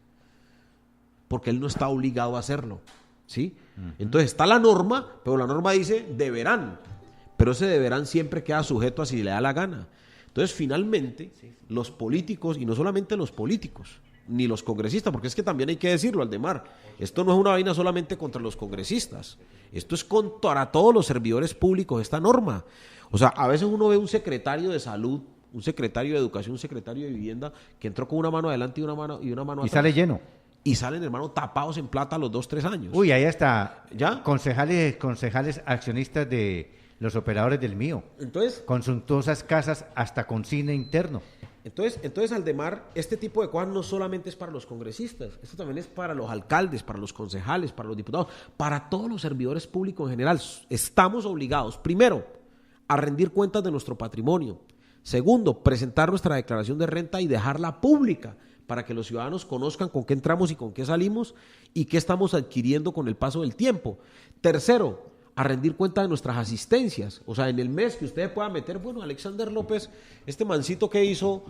Porque él no está obligado a hacerlo, ¿sí? Entonces está la norma, pero la norma dice deberán, pero ese deberán siempre queda sujeto a si le da la gana. Entonces finalmente los políticos, y no solamente los políticos, ni los congresistas, porque es que también hay que decirlo, Aldemar, esto no es una vaina solamente contra los congresistas, esto es contra todos los servidores públicos, esta norma. O sea, a veces uno ve un secretario de salud, un secretario de educación, un secretario de vivienda, que entró con una mano adelante y una mano atrás. Y sale lleno. Y salen, hermano, tapados en plata a los 2-3 años. Uy, ahí está. ¿Ya? Concejales accionistas de los operadores del mío. Entonces, Con suntuosas casas hasta con cine interno. Entonces, Aldemar, este tipo de cosas no solamente es para los congresistas, esto también es para los alcaldes, para los concejales, para los diputados, para todos los servidores públicos en general. Estamos obligados, primero, a rendir cuentas de nuestro patrimonio. Segundo, presentar nuestra declaración de renta y dejarla pública para que los ciudadanos conozcan con qué entramos y con qué salimos y qué estamos adquiriendo con el paso del tiempo. Tercero, a rendir cuenta de nuestras asistencias. O sea, en el mes que ustedes puedan meter, bueno, Alexander López, este mancito que hizo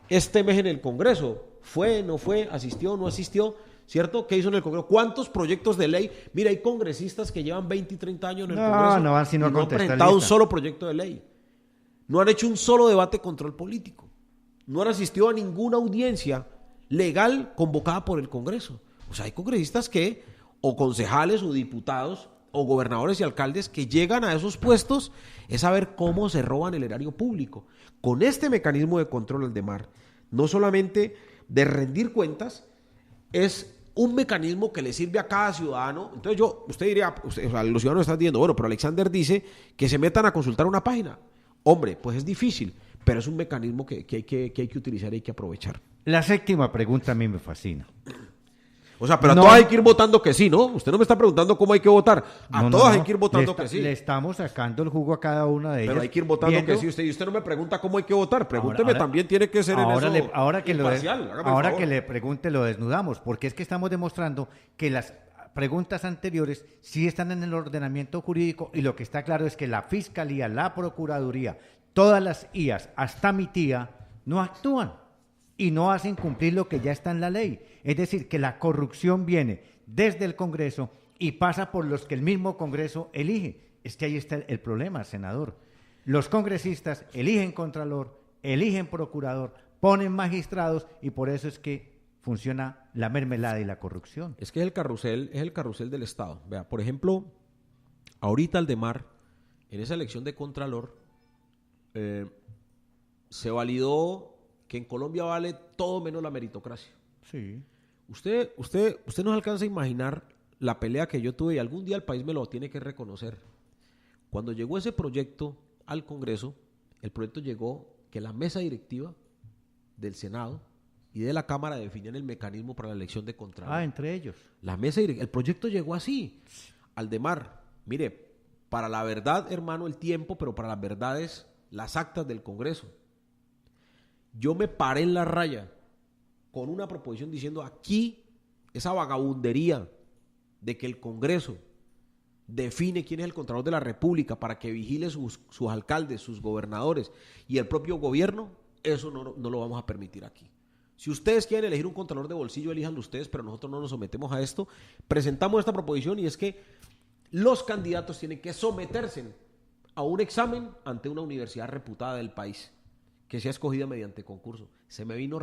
este mes en el Congreso, fue, no fue, asistió, no asistió, ¿cierto? ¿Qué hizo en el Congreso? ¿Cuántos proyectos de ley? Mira, hay congresistas que llevan 20 y 30 años en el Congreso no van sino y a no han contestar presentado un lista. solo proyecto de ley. No han hecho un solo debate de control político. No han asistido a ninguna audiencia legal convocada por el Congreso. O sea, hay congresistas que, o concejales o diputados, o gobernadores y alcaldes que llegan a esos puestos es a ver cómo se roban el erario público. Con este mecanismo de control, Aldemar, no solamente de rendir cuentas, es un mecanismo que le sirve a cada ciudadano. Entonces usted diría, o sea, los ciudadanos están diciendo, bueno, pero Alexander dice que se metan a consultar una página. Hombre, pues es difícil, pero es un mecanismo que hay que utilizar y hay que aprovechar. La séptima pregunta a mí me fascina. O sea, pero a No. todas hay que ir votando que sí, ¿no? Usted no me está preguntando cómo hay que votar. A No, todas no. hay que ir votando que sí. Le estamos sacando el jugo a cada una de ellas. Pero hay que ir votando viendo- que sí. Usted no me pregunta cómo hay que votar. Pregúnteme Ahora- también, tiene que ser ahora en eso ahora que imparcial. Hágame el ahora favor. que le pregunte lo desnudamos, porque es que estamos demostrando que las preguntas anteriores sí están en el ordenamiento jurídico y lo que está claro es que la Fiscalía, la Procuraduría, todas las IAS, hasta mi tía, no actúan y no hacen cumplir lo que ya está en la ley. Es decir, que la corrupción viene desde el Congreso y pasa por los que el mismo Congreso elige. Es que ahí está el problema, senador. Los congresistas eligen contralor, eligen procurador, ponen magistrados y por eso es que funciona la mermelada y la corrupción. Es que es el carrusel del Estado. Vea, por ejemplo, ahorita Aldemar, en esa elección de Contralor, se validó que en Colombia vale todo menos la meritocracia. Sí. Usted no se alcanza a imaginar la pelea que yo tuve y algún día el país me lo tiene que reconocer. Cuando llegó ese proyecto al Congreso, el proyecto llegó que la mesa directiva del Senado y de la Cámara definían el mecanismo para la elección de Contralor. Entre ellos. La mesa directiva, el proyecto llegó así. Aldemar, mire, para la verdad, hermano, el tiempo, pero para las verdades, las actas del Congreso. Yo me paré en la raya con una proposición diciendo aquí esa vagabundería de que el Congreso define quién es el Contralor de la República para que vigile sus alcaldes, sus gobernadores y el propio gobierno, eso no lo vamos a permitir aquí. Si ustedes quieren elegir un Contralor de bolsillo, elíjanlo ustedes, pero nosotros no nos sometemos a esto. Presentamos esta proposición y es que los candidatos tienen que someterse a un examen ante una universidad reputada del país, que sea escogida mediante concurso. Se me vino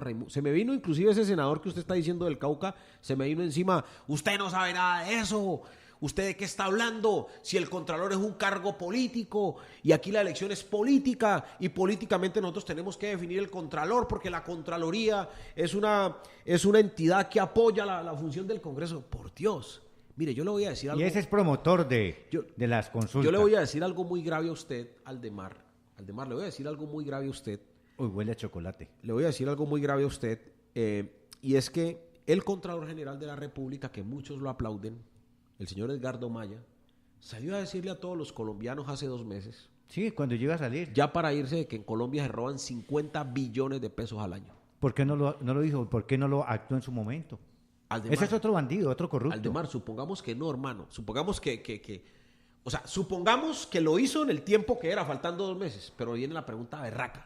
inclusive ese senador que usted está diciendo del Cauca, se me vino encima, usted no sabe nada de eso, usted de qué está hablando, si el Contralor es un cargo político y aquí la elección es política y políticamente nosotros tenemos que definir el Contralor porque la Contraloría es una entidad que apoya la función del Congreso. Por Dios, mire, yo le voy a decir algo. Y ese es promotor de las consultas. Yo le voy a decir algo muy grave a usted, Aldemar. Aldemar, le voy a decir algo muy grave a usted. Uy, huele a chocolate. Le voy a decir algo muy grave a usted, y es que el Contralor General de la República, que muchos lo aplauden, el señor Edgardo Maya, salió a decirle a todos los colombianos hace 2 meses. Sí, cuando llega a salir. Ya para irse de que en Colombia se roban 50 billones de pesos al año. ¿Por qué no lo dijo? ¿Por qué no lo actuó en su momento? Aldemar, ese es otro bandido, otro corrupto. Aldemar, supongamos que no, hermano. Supongamos supongamos que lo hizo en el tiempo que era, faltando 2 meses. Pero viene la pregunta berraca.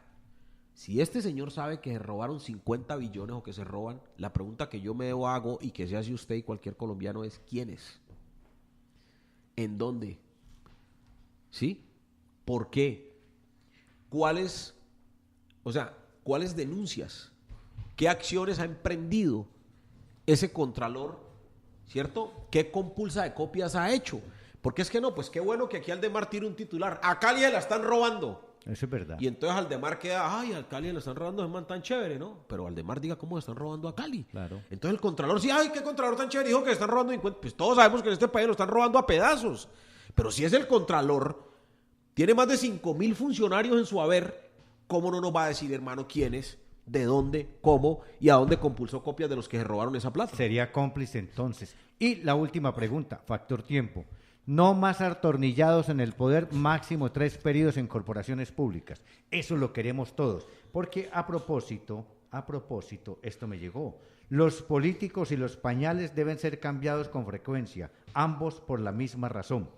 Si este señor sabe que se robaron 50 billones o que se roban, la pregunta que yo me hago y que se hace usted y cualquier colombiano es ¿quiénes? ¿En dónde? ¿Sí? ¿Por qué? ¿Cuáles denuncias? ¿Qué acciones ha emprendido ese Contralor? ¿Cierto? ¿Qué compulsa de copias ha hecho? Porque es que no, pues qué bueno que aquí Aldemar tire un titular. A Cali la están robando. Eso es verdad. Y entonces Aldemar queda, ay, a Cali le están robando, es man tan chévere, ¿no? Pero Aldemar diga cómo le están robando a Cali. Claro. Entonces el Contralor, sí, ay, qué Contralor tan chévere, dijo que le están robando 50. Pues todos sabemos que en este país lo están robando a pedazos. Pero si es el Contralor, tiene más de 5.000 funcionarios en su haber, ¿cómo no nos va a decir, hermano, quiénes, de dónde, cómo y a dónde compulsó copias de los que se robaron esa plata? Sería cómplice entonces. Y la última pregunta, factor tiempo. No más atornillados en el poder, máximo 3 periodos en corporaciones públicas. Eso lo queremos todos. Porque a propósito, esto me llegó. Los políticos y los pañales deben ser cambiados con frecuencia, ambos por la misma razón.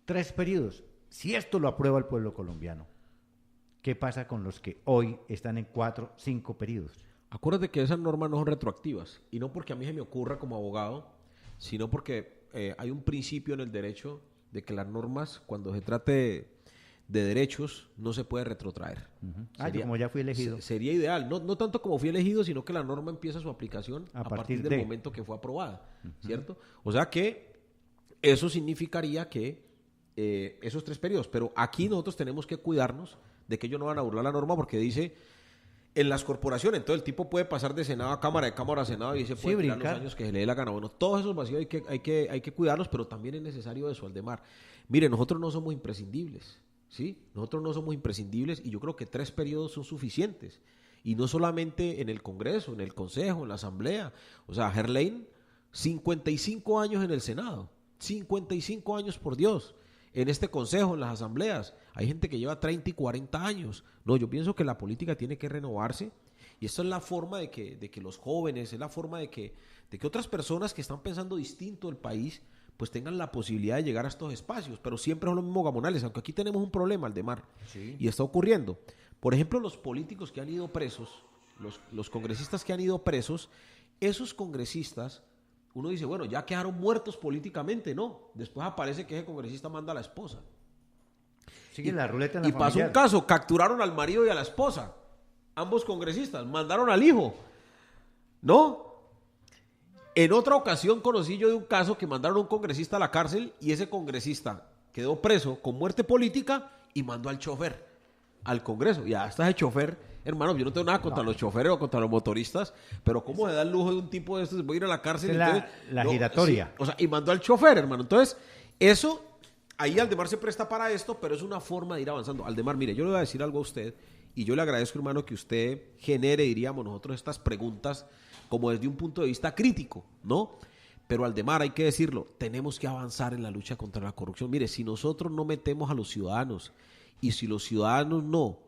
3 periodos. Si esto lo aprueba el pueblo colombiano, ¿qué pasa con los que hoy están en 4, 5 periodos? Acuérdate que esas normas no son retroactivas. Y no porque a mí se me ocurra como abogado, sino porque hay un principio en el derecho de que las normas, cuando se trate de derechos, no se puede retrotraer. Yo como ya fui elegido. Sería ideal, no tanto como fui elegido, sino que la norma empieza su aplicación a partir del momento que fue aprobada, ¿cierto? O sea que eso significaría que esos 3 periodos, pero aquí nosotros tenemos que cuidarnos de que ellos no van a burlar la norma porque dice en las corporaciones, entonces el tipo puede pasar de Senado a Cámara, de Cámara a Senado y se puede tirar los años que se le dé la gana. Bueno, todos esos vacíos hay que cuidarlos, pero también es necesario eso, Aldemar. Mire, nosotros no somos imprescindibles, ¿sí? Nosotros no somos imprescindibles y yo creo que 3 periodos son suficientes. Y no solamente en el Congreso, en el Consejo, en la Asamblea. O sea, Gerlain, 55 años en el Senado, 55 años, por Dios. En este consejo, en las asambleas, hay gente que lleva 30 y 40 años. No, yo pienso que la política tiene que renovarse y esta es la forma de que los jóvenes, es la forma de que otras personas que están pensando distinto del país, pues tengan la posibilidad de llegar a estos espacios, pero siempre son los mismos gamonales, aunque aquí tenemos un problema, Aldemar, sí. Y está ocurriendo. Por ejemplo, los políticos que han ido presos, los congresistas que han ido presos, esos congresistas, uno dice, bueno, ya quedaron muertos políticamente, no. Después aparece que ese congresista manda a la esposa. Sigue la ruleta en la y pasó familiar. un caso, capturaron al marido y a la esposa, ambos congresistas, mandaron al hijo, ¿no? En otra ocasión conocí yo de un caso que mandaron a un congresista a la cárcel y ese congresista quedó preso con muerte política y mandó al chofer al Congreso. Y hasta ese chofer Hermano, yo no tengo nada contra los choferes o contra los motoristas, pero ¿cómo se da el lujo de un tipo de estos? Voy a ir a la cárcel. La giratoria. Sí, o sea, y mandó al chofer, hermano. Entonces, eso, ahí Aldemar se presta para esto, pero es una forma de ir avanzando. Aldemar, mire, yo le voy a decir algo a usted, y yo le agradezco, hermano, que usted genere, diríamos nosotros, estas preguntas como desde un punto de vista crítico, ¿no? Pero Aldemar, hay que decirlo, tenemos que avanzar en la lucha contra la corrupción. Mire, si nosotros no metemos a los ciudadanos y si los ciudadanos no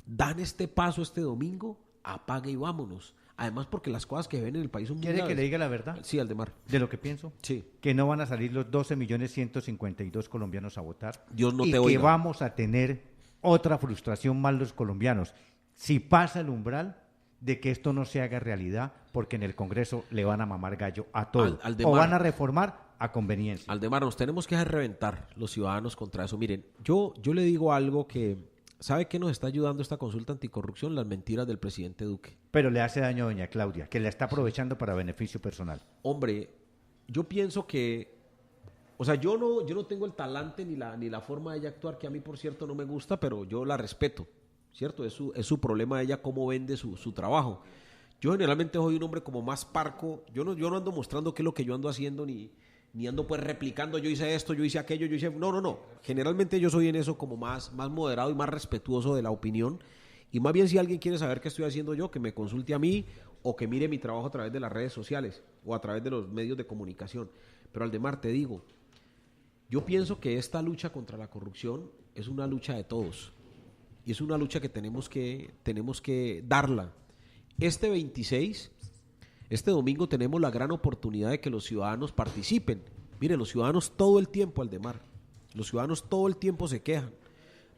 dan este paso este domingo, apague y vámonos. Además, porque las cosas que ven en el país son muy ¿Quiere graves. que le diga la verdad? Sí, Aldemar. De lo que pienso. Sí. Que no van a salir los 12.152.000 colombianos a votar. Dios no y te que oiga. vamos a tener otra frustración más los colombianos. Si pasa el umbral de que esto no se haga realidad, porque en el Congreso le van a mamar gallo a todo. Aldemar. O van a reformar a conveniencia. Aldemar, nos tenemos que hacer reventar los ciudadanos contra eso. Miren, yo le digo algo que... ¿Sabe qué nos está ayudando esta consulta anticorrupción? Las mentiras del presidente Duque. Pero le hace daño a doña Claudia, que la está aprovechando para beneficio personal. Hombre, yo pienso que... O sea, yo no tengo el talante ni la forma de ella actuar, que a mí, por cierto, no me gusta, pero yo la respeto, ¿cierto? Es su problema de ella cómo vende su trabajo. Yo generalmente soy un hombre como más parco. Yo no ando mostrando qué es lo que yo ando haciendo, ni ando pues replicando, yo hice esto, yo hice aquello, yo hice... No. Generalmente yo soy en eso como más moderado y más respetuoso de la opinión. Y más bien si alguien quiere saber qué estoy haciendo yo, que me consulte a mí o que mire mi trabajo a través de las redes sociales o a través de los medios de comunicación. Pero Aldemar, te digo, yo pienso que esta lucha contra la corrupción es una lucha de todos. Y es una lucha que tenemos que darla. Este 26... Este domingo tenemos la gran oportunidad de que los ciudadanos participen. Mire, los ciudadanos todo el tiempo, Aldemar, los ciudadanos todo el tiempo se quejan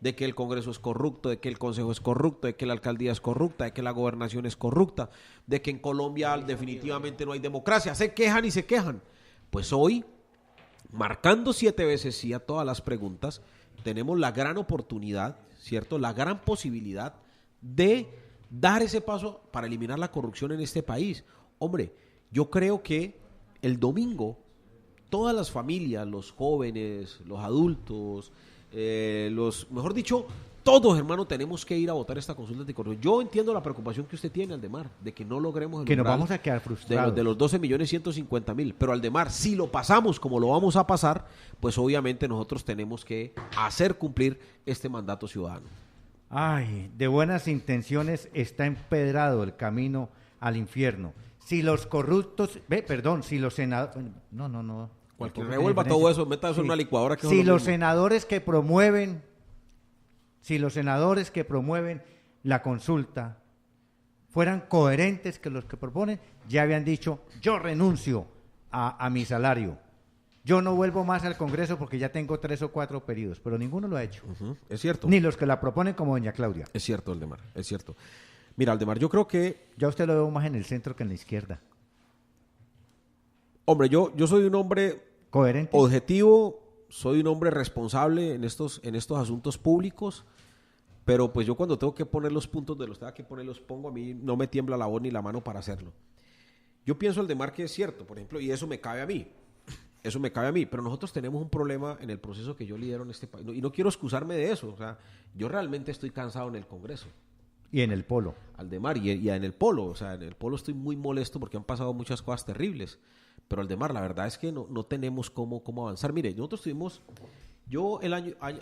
de que el Congreso es corrupto, de que el Consejo es corrupto, de que la alcaldía es corrupta, de que la gobernación es corrupta, de que en Colombia definitivamente no hay democracia. Se quejan y se quejan. Pues hoy, marcando 7 veces sí a todas las preguntas, tenemos la gran oportunidad, ¿cierto? La gran posibilidad de dar ese paso para eliminar la corrupción en este país. Hombre, yo creo que el domingo todas las familias, los jóvenes, los adultos, mejor dicho, todos, hermano, tenemos que ir a votar esta consulta anticorrupción. Yo entiendo la preocupación que usted tiene, Aldemar, de que no logremos el que nos umbral vamos a quedar frustrados. de los 12.150.000. Pero, Aldemar, si lo pasamos como lo vamos a pasar, pues obviamente nosotros tenemos que hacer cumplir este mandato ciudadano. Ay, de buenas intenciones está empedrado el camino al infierno. Si los corruptos, si los senadores, no. Cualquier revuelva todo eso, meta eso en una licuadora. Que Si es lo los mismo. senadores que promueven la consulta fueran coherentes que los que proponen, ya habían dicho, yo renuncio a mi salario. Yo no vuelvo más al Congreso porque ya tengo 3 o 4 periodos, pero ninguno lo ha hecho. Es cierto. Ni los que la proponen como doña Claudia. Es cierto, Aldemar, es cierto. Mira, Aldemar, yo creo que... Yo a usted lo veo más en el centro que en la izquierda. Hombre, yo soy un hombre Coherente. objetivo, soy un hombre responsable en estos asuntos públicos, pero pues yo cuando tengo que poner los puntos de los que tengo que poner, los pongo. A mí no me tiembla la voz ni la mano para hacerlo. Yo pienso, Aldemar, que es cierto, por ejemplo, y eso me cabe a mí. Eso me cabe a mí, pero nosotros tenemos un problema en el proceso que yo lidero en este país. Y no quiero excusarme de eso. O sea, yo realmente estoy cansado en el Congreso. Y en el polo. Aldemar, y en el polo. O sea, en el polo estoy muy molesto porque han pasado muchas cosas terribles. Pero, Aldemar, la verdad es que no tenemos cómo avanzar. Mire, nosotros tuvimos... Yo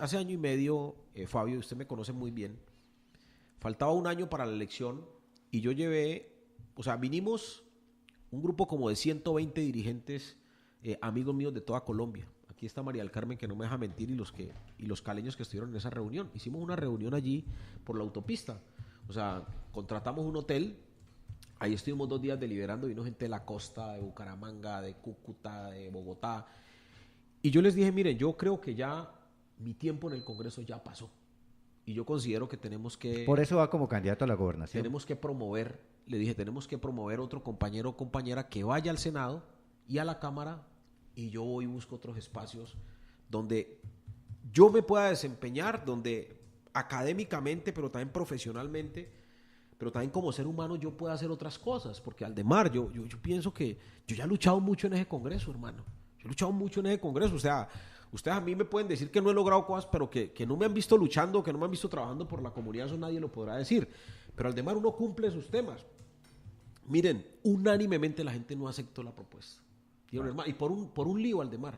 hace año y medio, Fabio, usted me conoce muy bien, faltaba un año para la elección y yo vinimos un grupo como de 120 dirigentes, amigos míos de toda Colombia. Aquí está María del Carmen, que no me deja mentir, y los caleños que estuvieron en esa reunión. Hicimos una reunión allí por la autopista. O sea, contratamos un hotel, ahí estuvimos 2 días deliberando, vino gente de la costa, de Bucaramanga, de Cúcuta, de Bogotá. Y yo les dije, miren, yo creo que ya mi tiempo en el Congreso ya pasó. Y yo considero que tenemos que... Por eso va como candidato a la gobernación. Tenemos que promover, le dije, tenemos que promover otro compañero o compañera que vaya al Senado y a la Cámara, y yo voy y busco otros espacios donde yo me pueda desempeñar, donde académicamente, pero también profesionalmente, pero también como ser humano yo pueda hacer otras cosas. Porque Aldemar, yo pienso que yo ya he luchado mucho en ese Congreso, hermano. Yo he luchado mucho en ese Congreso, o sea, Ustedes a mí me pueden decir que no he logrado cosas, pero que no me han visto luchando, que no me han visto trabajando por la comunidad, eso nadie lo podrá decir. Pero Aldemar uno cumple sus temas. Miren, unánimemente la gente no aceptó la propuesta. Dijeron, hermano, y por un lío Aldemar,